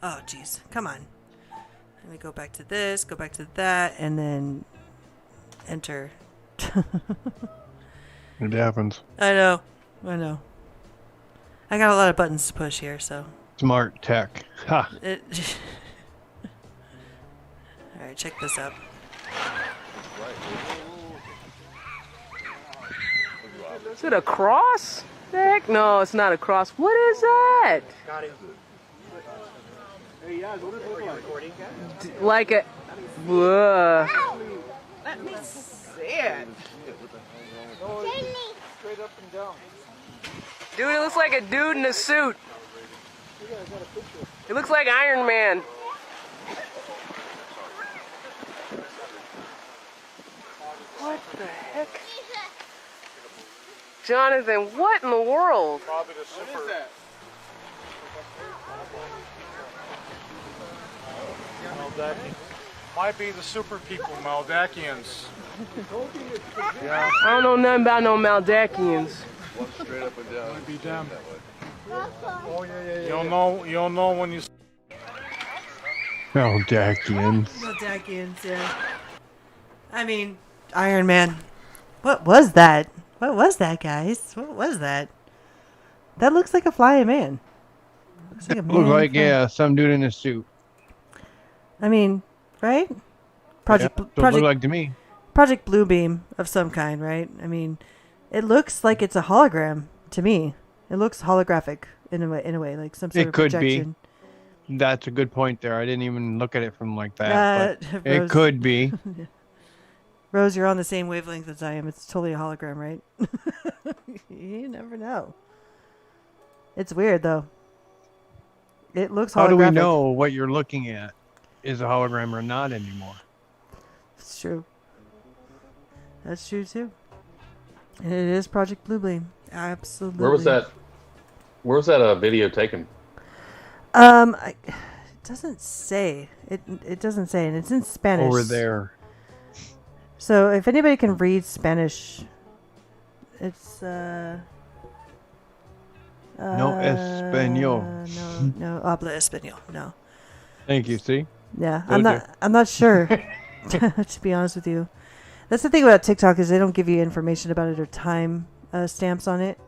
Oh, jeez. Come on. Let me go back to this. Go back to that, and then enter. It happens. I know. I got a lot of buttons to push here, so. Smart tech. Ha. Alright, check this out. Is it a cross? Heck, no, it's not a cross. What is that? Like a. Whoa. Let me see it. Straight up and down. Dude, it looks like a dude in a suit. It looks like Iron Man. What the heck? Jonathan, what in the world? Probably the super. What is that? Maldaki. Might be the super people, Maldakians. Yeah. I don't know nothing about no Maldakians. Straight up and down. Might be them. Oh yeah. You don't know when you. Maldakians. Maldakians, yeah. I mean, Iron Man. What was that? What was that, guys? What was that? That looks like a flying man. Looks like a man. Looks like, yeah, some dude in a suit. I mean, right? Project look like to me. Project Bluebeam of some kind, right? I mean, it looks like it's a hologram to me. It looks holographic in a way, like some sort of projection. Be. That's a good point there. I didn't even look at it from like that. But Rose, it could be. Rose, you're on the same wavelength as I am. It's totally a hologram, right? You never know. It's weird though. It looks holographic. How do we know what you're looking at is a hologram or not anymore? It's true. That's true too. And it is Project Bluebeam. Absolutely. Where was that video taken? It doesn't say. It doesn't say, and it's in Spanish. Over there. So if anybody can read Spanish, it's no español. No habla español. No. Thank you. See. Yeah, I'm not sure. To be honest with you, that's the thing about TikTok is they don't give you information about it or time stamps on it.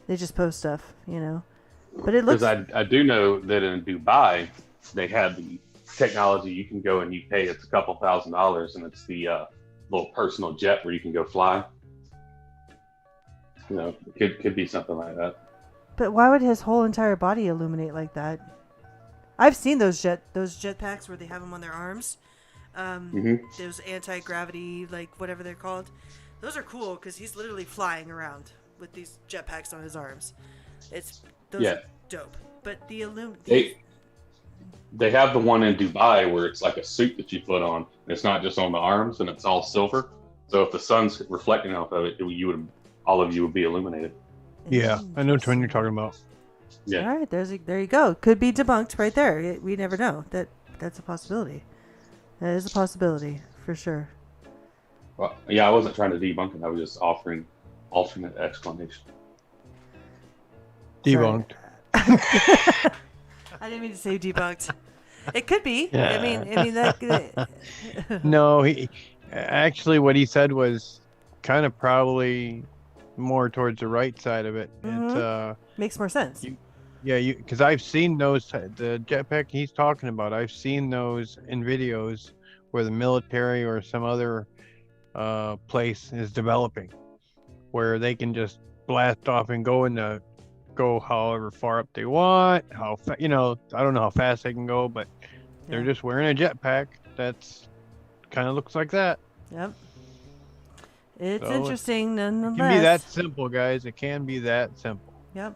They just post stuff, But it looks. Because I do know that in Dubai they have the technology. You can go and you pay. It's a couple $1,000s, and it's the little personal jet where you can go fly. You know, it could be something like that. But why would his whole entire body illuminate like that? I've seen those jetpacks where they have them on their arms. Those anti-gravity, like whatever they're called. Those are cool because he's literally flying around with these jetpacks on his arms. Those are dope. But they have the one in Dubai where it's like a suit that you put on. It's not just on the arms, and it's all silver. So if the sun's reflecting off of it, all of you would be illuminated. Yeah, I know which one you're talking about. Yeah. All right, there you go. Could be debunked right there. We never know. That's a possibility. That is a possibility for sure. Well, yeah, I wasn't trying to debunk it. I was just offering alternate explanation. Debunked. I didn't mean to say debunked. It could be. Yeah. I mean that. No, actually what he said was kind of probably more towards the right side of it. Mm-hmm. Makes more sense. Because I've seen those, the jetpack he's talking about. I've seen those in videos where the military or some other place is developing, where they can just blast off and go however far up they want. I don't know how fast they can go, but they're just wearing a jetpack that's kind of looks like that. Yep. It's interesting nonetheless. It can be that simple, guys. It can be that simple. Yep.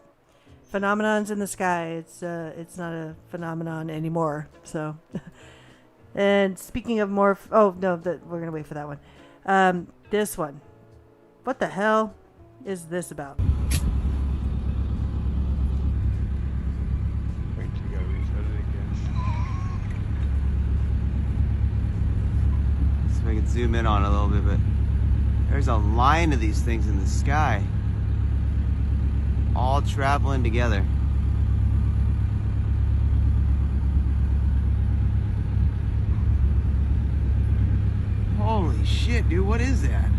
Phenomenons in the sky. It's not a phenomenon anymore. So, and speaking of more, we're gonna wait for that one. This one. What the hell is this about? Wait, you gotta reset it again. So we can zoom in on it a little bit, but there's a line of these things in the sky, all traveling together. Holy shit, dude, what is that?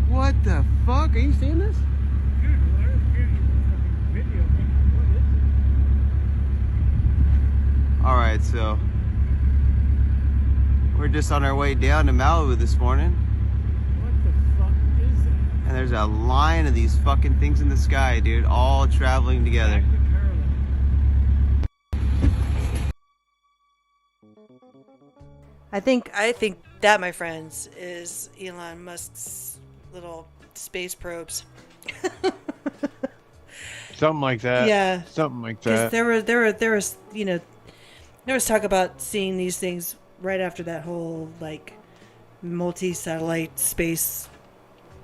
What the fuck? Are you seeing this? Alright, so we're just on our way down to Malibu this morning. What the fuck is that? And there's a line of these fucking things in the sky, dude, all traveling together. I think that, my friends, is Elon Musk's little space probes. Something like that. Yeah. Something like that. There was there was talk about seeing these things right after that whole like multi-satellite space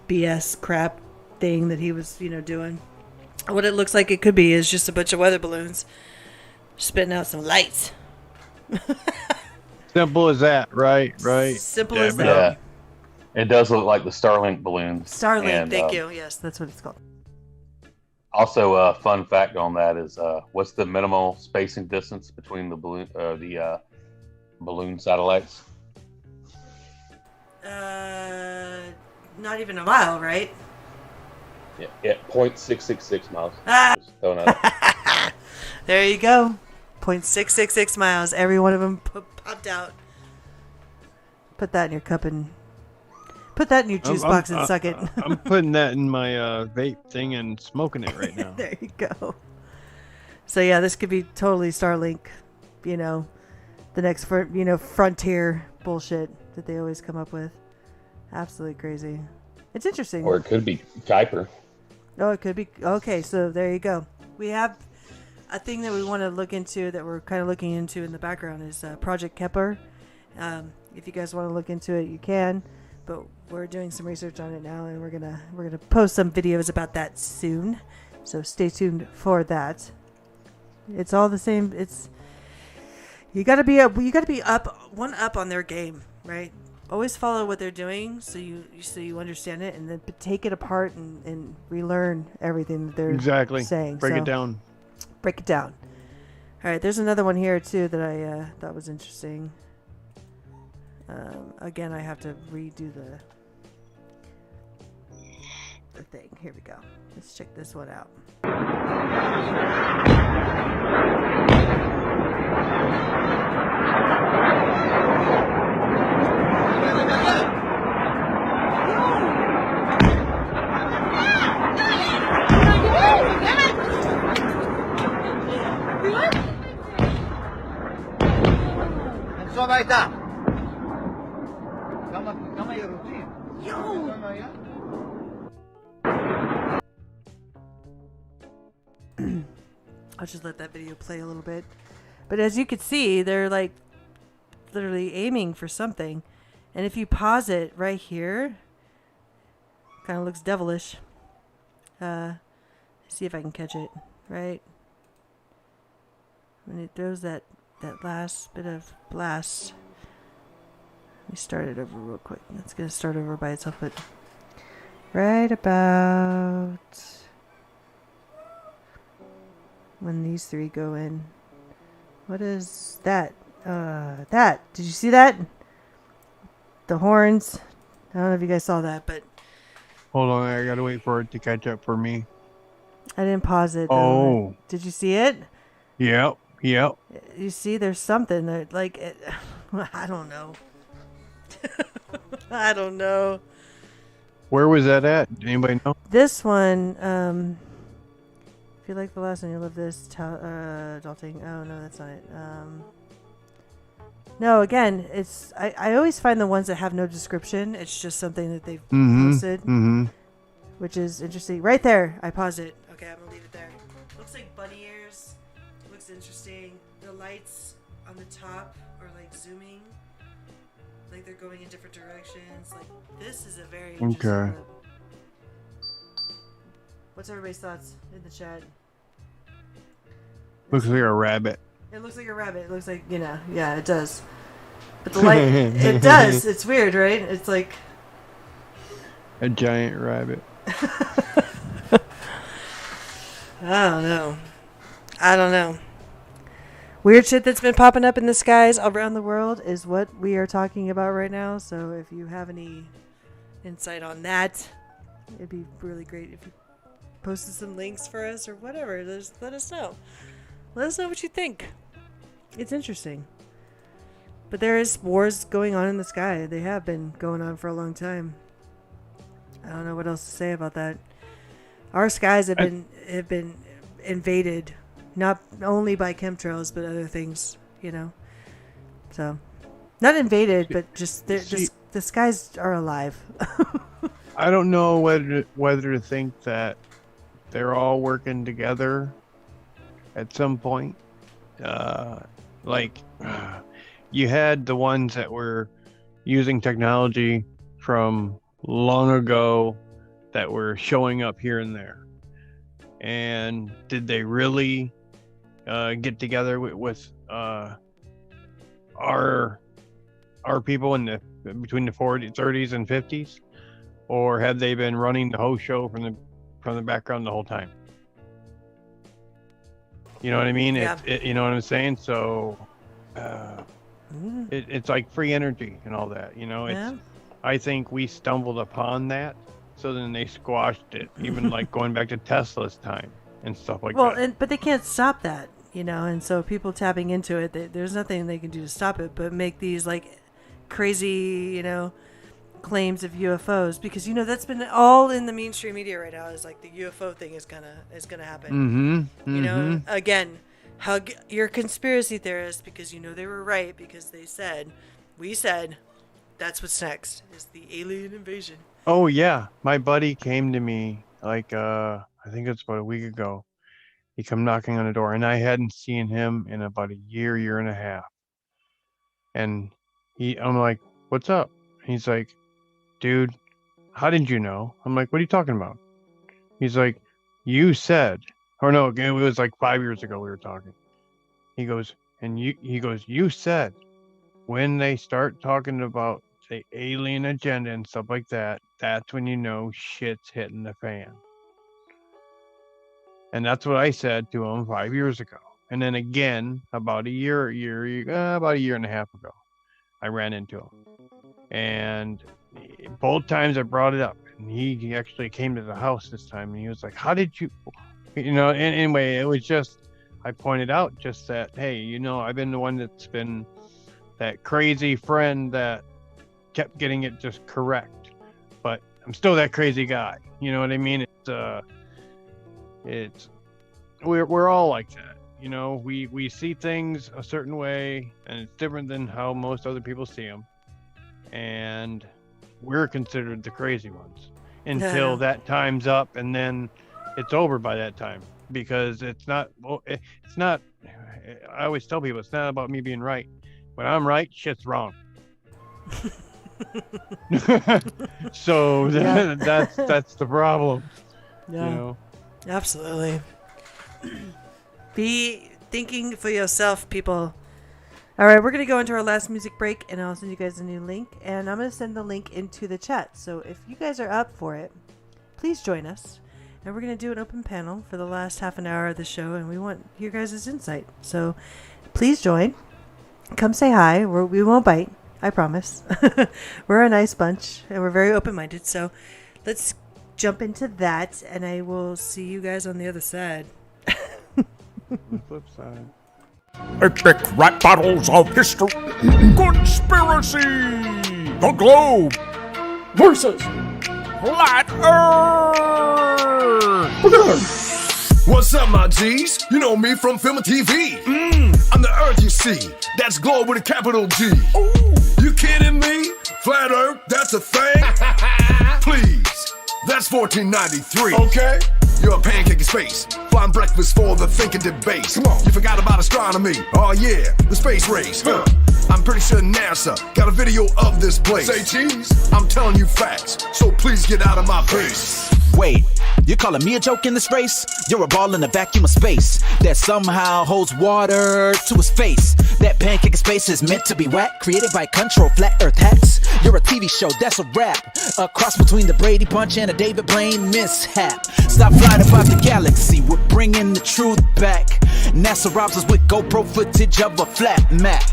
BS crap thing that he was doing. What it looks like it could be is just a bunch of weather balloons spitting out some lights. Simple as that, right? Simple as that. Yeah. It does look like the Starlink balloons. Starlink, thank you. Yes, that's what it's called. Also, a fun fact on that is, what's the minimal spacing distance between the balloon satellites? Not even a mile, right? Yeah, 0.666 miles. Ah! Just throwing that. There you go. 0.666 miles. Every one of them popped out. Put that in your cup and put that in your juice box and suck it. I'm putting that in my vape thing and smoking it right now. There you go. So yeah, this could be totally Starlink. The next frontier bullshit that they always come up with. Absolutely crazy. It's interesting. Or it could be Kuiper. Oh, it could be. Okay, so there you go. We have a thing that we want to look into that we're kind of looking into in the background is Project Kepler. If you guys want to look into it, you can. But we're doing some research on it now, and we're gonna post some videos about that soon. So stay tuned for that. It's all the same. You gotta be one up on their game, right? Always follow what they're doing, so you understand it, and then take it apart and relearn everything that they're saying. Break it down. Break it down. All right, there's another one here too that I thought was interesting. Again, I have to redo the thing. Here we go. Let's check this one out. I'll just let that video play a little bit. But as you can see, they're like literally aiming for something. And if you pause it right here, kind of looks devilish. See if I can catch it, right? When it throws that last bit of blast. Let me start it over real quick. It's going to start over by itself, but right about when these three go in. What is that? That. Did you see that? The horns. I don't know if you guys saw that, but... Hold on, I gotta wait for it to catch up for me. I didn't pause it, though. Oh. Did you see it? Yep. You see, there's something that, like, I don't know. I don't know. Where was that at? Anybody know? This one, if you like the last one, you'll love this. Adulting. Oh, no, that's not it. No, again, it's... I always find the ones that have no description. It's just something that they've posted. Which is interesting. Right there. I paused it. Okay, I'm going to leave it there. Looks like bunny ears. Looks interesting. The lights on the top are like zooming. Like they're going in different directions. Like this is a very interesting Okay. What's everybody's thoughts in the chat? Looks like a rabbit. It looks like a rabbit. It looks like, yeah, it does. But the light, it does. It's weird, right? It's like a giant rabbit. I don't know. Weird shit that's been popping up in the skies around the world is what we are talking about right now. So if you have any insight on that, it'd be really great if you posted some links for us or whatever. Just let us know. Let us know what you think. It's interesting. But there is wars going on in the sky. They have been going on for a long time. I don't know what else to say about that. Our skies have been invaded, not only by chemtrails but other things, So, not invaded, but just the skies are alive. I don't know whether to think that they're all working together at some point. You had the ones that were using technology from long ago that were showing up here and there. And did they really get together with our people between the 40s, 30s, and 50s, or have they been running the whole show from the background the whole time? You know what I mean? Yeah. You know what I'm saying? So it's like free energy and all that. I think we stumbled upon that, so then they squashed it. Even like going back to Tesla's time and stuff like that. But they can't stop that, and so people tapping into it, there's nothing they can do to stop it but make these like crazy, claims of UFOs, because that's been all in the mainstream media right now. Is like the UFO thing is gonna happen. Again, hug your conspiracy theorists, because they were right, because we said that's what's next is the alien invasion. Oh yeah, my buddy came to me like I think it's about a week ago. He come knocking on the door, and I hadn't seen him in about a year and a half. And I'm like, "What's up?" He's like, "Dude, how did you know?" I'm like, "What are you talking about?" He's like, "You said," or no, it was like 5 years ago we were talking. He goes, "You said when they start talking about the alien agenda and stuff like that, that's when you know shit's hitting the fan." And that's what I said to him 5 years ago. And then again, about a year and a half ago, I ran into him. And both times I brought it up. And he actually came to the house this time, and he was like, "How did you," and anyway, it was just, I pointed out just that, hey, I've been the one that's been that crazy friend that kept getting it just correct, but I'm still that crazy guy. You know what I mean? We're all like that. We see things a certain way, and it's different than how most other people see them. and we're considered the crazy ones until that time's up, and then it's over by that time, because it's not. I always tell people it's not about me being right. When I'm right, shit's wrong. So that's the problem. Yeah. You know? Absolutely. Be thinking for yourself, people. All right, we're going to go into our last music break, and I'll send you guys a new link, and I'm going to send the link into the chat. So if you guys are up for it, please join us. And we're going to do an open panel for the last half an hour of the show, and we want your guys' insight. So please join. Come say hi. We won't bite. I promise. We're a nice bunch, and we're very open-minded. So let's jump into that, and I will see you guys on the other side. The flip side. Epic rap battles of history. Conspiracy. The globe versus flat earth. What's up, my G's? You know me from film and TV. I'm the earth you see. That's globe with a capital G. Ooh, you kidding me? Flat earth, that's a thing? Please, that's 1493. Okay. You're a pancake in space. Flying breakfast for the thinking debate. Come on. You forgot about astronomy. Oh yeah, the space race. I'm pretty sure NASA got a video of this place. Say cheese. I'm telling you facts, so please get out of my face. Wait, you're calling me a joke in this race? You're a ball in a vacuum of space that somehow holds water to its face. That pancake in space is meant to be whack, created by control flat earth hats. You're a TV show, that's a rap. A cross between the Brady Bunch and a David Blaine mishap. Stop flying about the galaxy, we're bringing the truth back. NASA robs us with GoPro footage of a flat map.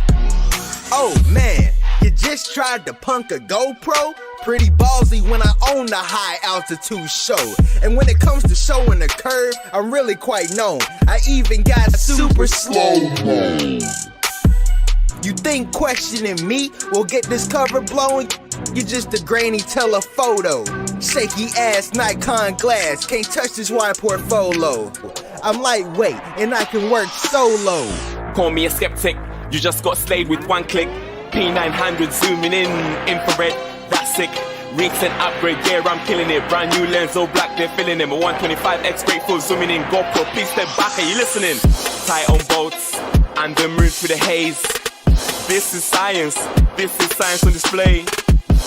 Oh man, you just tried to punk a GoPro? Pretty ballsy when I own the high altitude show. And when it comes to showing a curve, I'm really quite known. I even got super slow. You think questioning me will get this cover blown? You're just a grainy telephoto. Shaky ass Nikon glass, can't touch this wide portfolio. I'm lightweight and I can work solo. Call me a skeptic, you just got slayed with one click. P900 zooming in, infrared, that's sick. Recent upgrade, yeah, I'm killing it. Brand new lens, all black, they're filling it. My 125X grateful, zooming in. GoPro, please step back, are you listening? Tight on boats, and the moon through the haze. This is science on display.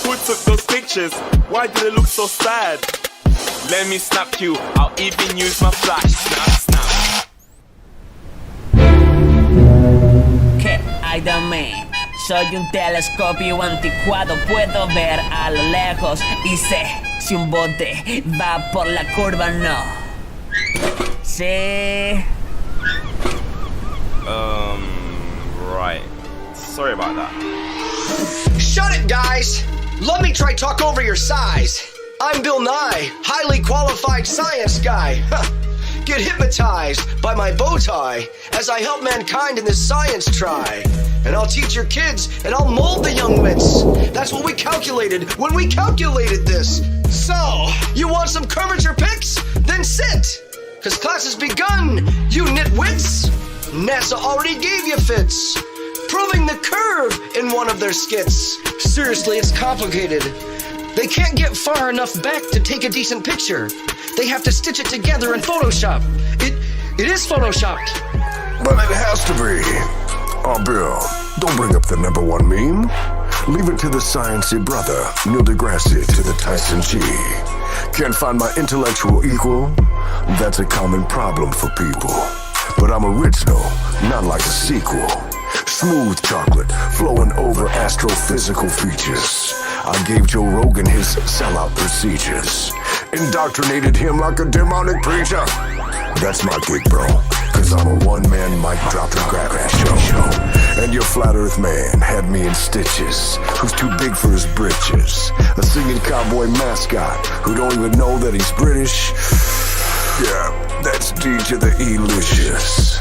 Who took those pictures? Why did it look so sad? Let me snap you, I'll even use my flash. Snap, snap. ¿Qué hay de mí? Soy un telescopio anticuado, puedo ver a lo lejos y sé si un bote va por la curva, no. Sí. Right. Sorry about that. Shut it, guys! Let me try talk over your size. I'm Bill Nye, highly qualified science guy. Get hypnotized by my bow tie as I help mankind in this science try. And I'll teach your kids, and I'll mold the young wits. That's what we calculated when we calculated this. So, you want some curvature pics? Then sit, cause class has begun, you nitwits. NASA already gave you fits, proving the curve in one of their skits. Seriously, it's complicated. They can't get far enough back to take a decent picture. They have to stitch it together in Photoshop. It is photoshopped. But it has to be. Oh, Bill, don't bring up the #1 meme. Leave it to the sciencey brother, Neil deGrasse to the Tyson G. Can't find my intellectual equal? That's a common problem for people. But I'm original, not like a sequel. Smooth chocolate, flowing over astrophysical features. I gave Joe Rogan his sellout procedures. Indoctrinated him like a demonic preacher. That's my gig, bro. Cause I'm a one-man mic drop and grab ass show. And your flat earth man had me in stitches. Who's too big for his britches. A singing cowboy mascot who don't even know that he's British. Yeah, that's D to the E-licious.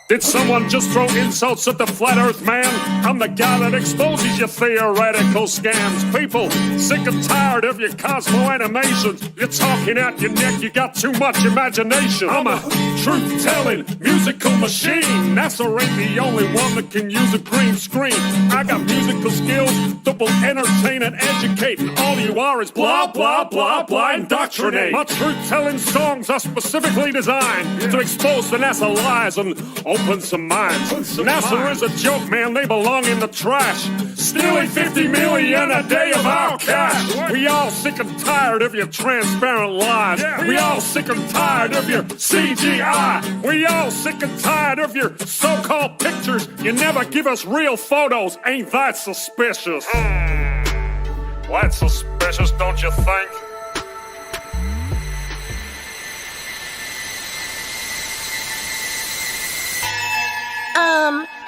Did someone just throw insults at the flat earth man? I'm the guy that exposes your theoretical scams. People, sick and tired of your Cosmo animations. You're talking out your neck, you got too much imagination. I'm a truth-telling musical machine. NASA ain't the only one that can use a green screen. I got musical skills that will entertain and educate. And all you are is blah, blah, blah, blah, indoctrinate. My truth-telling songs are specifically designed to expose the NASA lies and open some minds. NASA is a joke, man, they belong in the trash. Stealing 50 million a day of our cash. We all sick and tired of your transparent lies. We all sick and tired of your CGI. We all sick and tired of your so-called pictures. You never give us real photos. Ain't that suspicious? Well, that's suspicious, don't you think?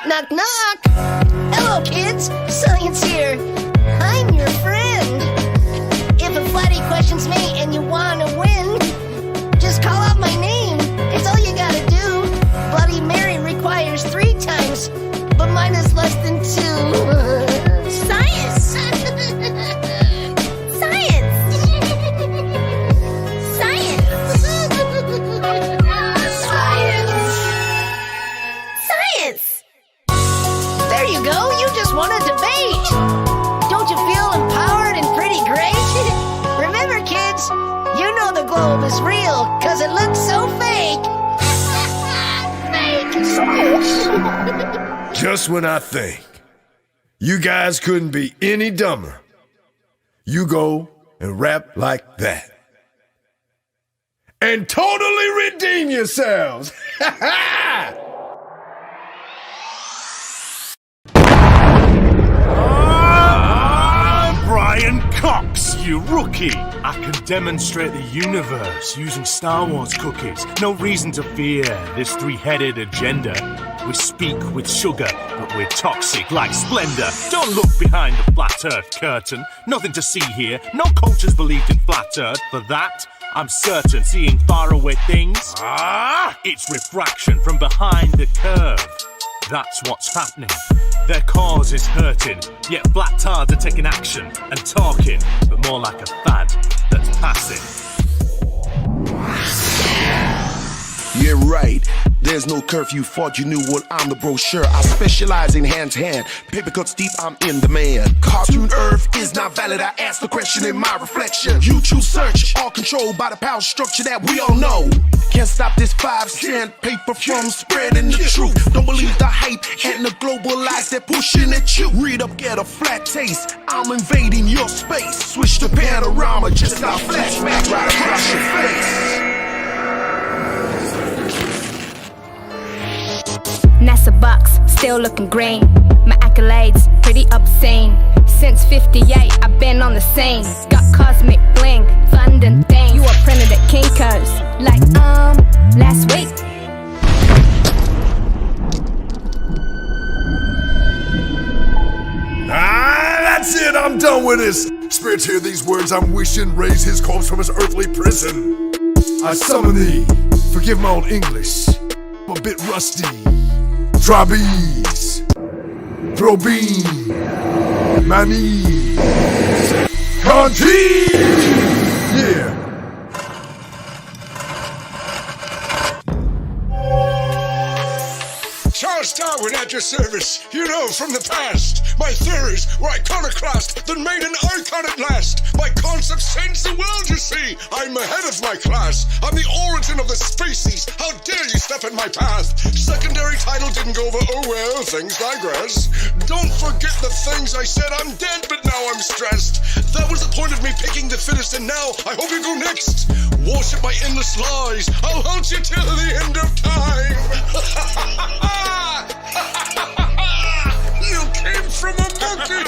Knock knock. Hello kids, Science here. I'm your friend. If a flatty questions me and you wanna win, just call out my name. It's all you gotta do. Bloody Mary requires 3 times, but mine is less than 2. Science! Science! Science! Science! There you go, you just won a debate! Don't you feel empowered and pretty great? Remember kids, you know the globe is real, cause it looks so fake! Fake! Just when I think you guys couldn't be any dumber, you go and rap like that. And totally redeem yourselves! Ha ha! Brian Cox, you rookie! I can demonstrate the universe using Star Wars cookies. No reason to fear this 3-headed agenda. We speak with sugar, but we're toxic like Splendor. Don't look behind the flat earth curtain. Nothing to see here. No cultures believed in flat earth. For that, I'm certain. Seeing faraway things, it's refraction from behind the curve. That's what's happening. Their cause is hurting, yet black tards are taking action and talking, but more like a fad that's passing. Yeah, right. There's no curfew, thought you knew what I'm the brochure. I specialize in hand-to-hand. Paper cuts deep, I'm in demand. Cartoon Earth is not valid, I ask the question in my reflection. You choose search, all controlled by the power structure that we all know. Can't stop this 5-cent paper from spreading the truth. Don't believe the hype and the global lies they're pushing at you. Read up, get a flat taste, I'm invading your space. Switch to panorama, just our flashback right across your face. NASA box, still looking green. My accolades, pretty obscene. Since 58, I've been on the scene. Got cosmic bling, fun and things. You were printed at Kinko's, like, last week. That's it, I'm done with this. Spirits hear these words I'm wishing, raise his corpse from his earthly prison. I summon thee, forgive my old English, I'm a bit rusty. Try bees, throw bean, mani, canteen, yeah. Charles Darwin at your service. You know from the past, my theories were iconoclast that made an icon at last. My concepts changed the world, you see. I'm ahead of my class. I'm the origin of the species. How dare you step in my path? Secondary title didn't go over. Oh well, things digress. Don't forget the things I said. I'm dead, but now I'm stressed. That was the point of me picking the fittest, and now I hope you go next. Worship my endless lies. I'll haunt you till the end of time. You came from a monkey.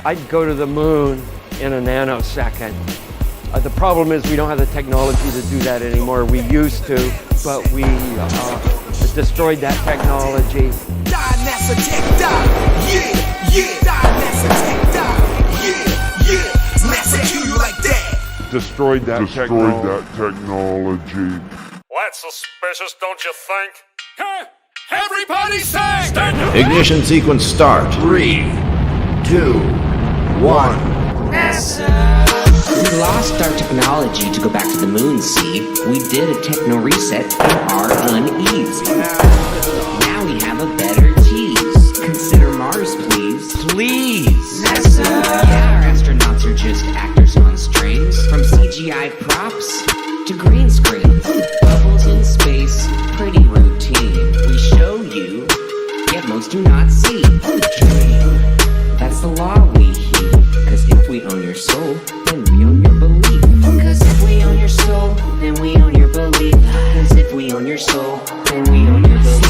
I'd go to the moon in a nanosecond. The problem is we don't have the technology to do that anymore. We used to, but we destroyed that technology. Die, NASA tech, die. Yeah, yeah. Die, NASA tech, die. Yeah, yeah. NASA kill you like that. destroyed that technology. That's suspicious, don't you think? Hey, everybody say! Stand up! Ignition sequence start. 3, 2, 1. We lost our technology to go back to the moon, see? We did a techno reset in our unease. Now we have a better tease. Consider Mars, please. Please! Yeah, our astronauts are just actors on strings. From CGI props to green screen. Bubbles in space, pretty routine. We show you, yet most do not see. That's the law we heed. Cause if we own your soul, then we own your belief. Cause if we own your soul, then we own your belief. Cause if we own your soul, then we own your belief.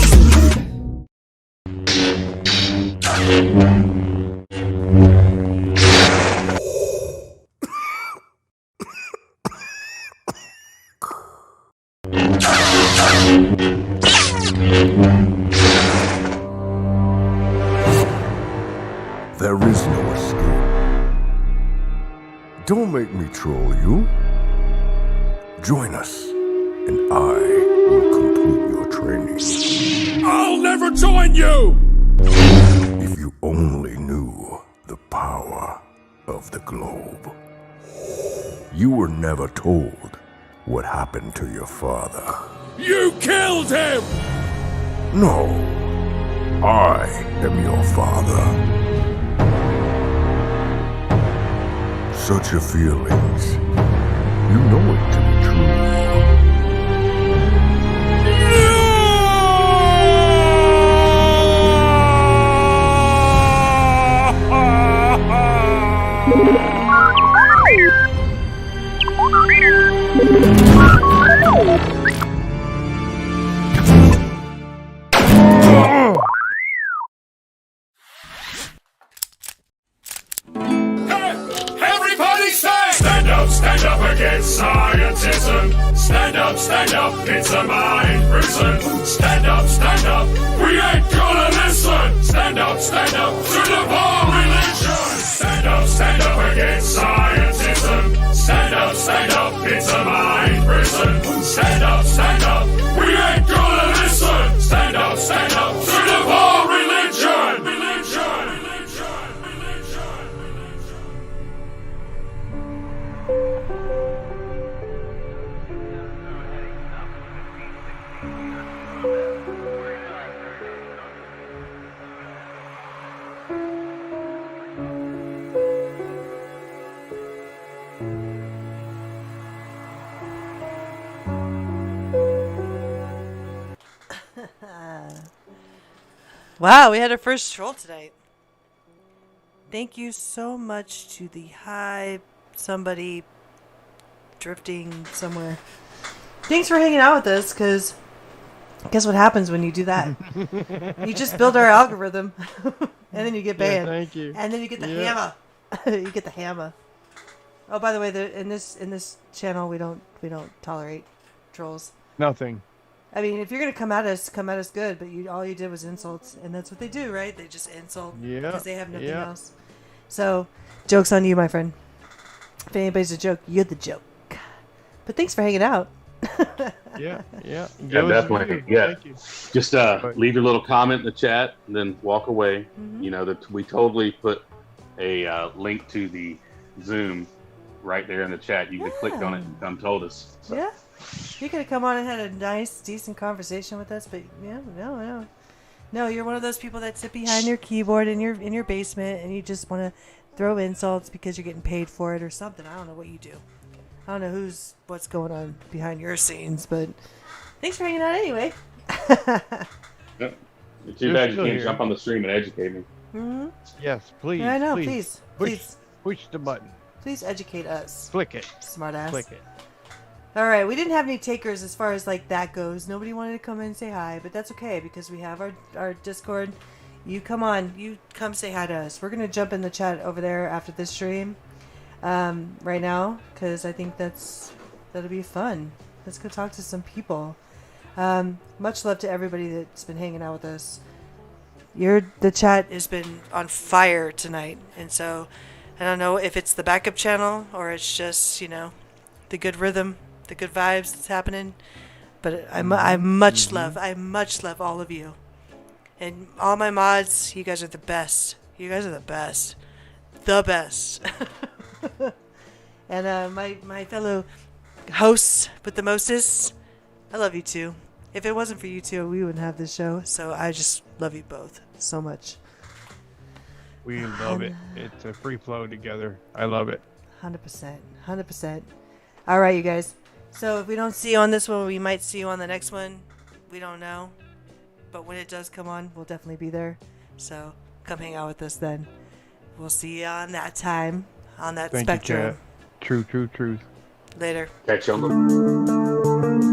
There is no escape. Don't make me troll you. Join us, and I will complete your training. I'll never join you! If you only knew the power of the globe. You were never told what happened to your father. You killed him! No, I am your father. Such your feelings. You know it to be true. Stand up against scientism. Stand up, it's a mind prison. Stand up, we ain't gonna listen. Stand up to the bar religion. Stand up against scientism. Stand up, it's a mind prison. Stand up, we ain't gonna listen. Stand up to the bar religion. Wow, we had our first troll tonight. Thank you so much to the somebody drifting somewhere. Thanks for hanging out with us, because guess what happens when you do that? You just build our algorithm, and then you get banned. Yeah, thank you. And then you get the hammer. You get the hammer. Oh, by the way, in this channel, we don't tolerate trolls. Nothing. I mean, if you're gonna come at us good. But all you did was insults, and that's what they do, right? They just insult because they have nothing else. So, joke's on you, my friend. If anybody's a joke, you're the joke. But thanks for hanging out. Yeah, definitely. Yeah, just leave your little comment in the chat, and then walk away. Mm-hmm. You know that we totally put a link to the Zoom right there in the chat. You could click on it and come told us. So. Yeah. You could have come on and had a nice, decent conversation with us, but no, you're one of those people that sit behind your keyboard in your basement and you just want to throw insults because you're getting paid for it or something. I don't know what you do. I don't know what's going on behind your scenes, but thanks for hanging out anyway. Yep. It's too bad you can't jump on the stream and educate me. Mm-hmm. Yes, please. I know, please. Push the button. Please educate us. Click it. Smart ass. Click it. All right, we didn't have any takers as far as like that goes. Nobody wanted to come in and say hi, but that's okay because we have our Discord. You come on, you come say hi to us. We're gonna jump in the chat over there after this stream, right now, because I think that'll be fun. Let's go talk to some people. Much love to everybody that's been hanging out with us. The chat has been on fire tonight, and so I don't know if it's the backup channel or it's just the good rhythm, the good vibes that's happening. But I much love all of you. And all my mods, you guys are the best. You guys are the best. The best. And my fellow hosts with the mostest, I love you too. If it wasn't for you two, we wouldn't have this show. So I just love you both so much. We love it. It's a free flow together. I love it. 100%. 100%. All right, you guys. So if we don't see you on this one, we might see you on the next one. We don't know. But when it does come on, we'll definitely be there. So come hang out with us then. We'll see you on that time, on that Thank spectrum. You, Chat. True. Later. Catch you on the...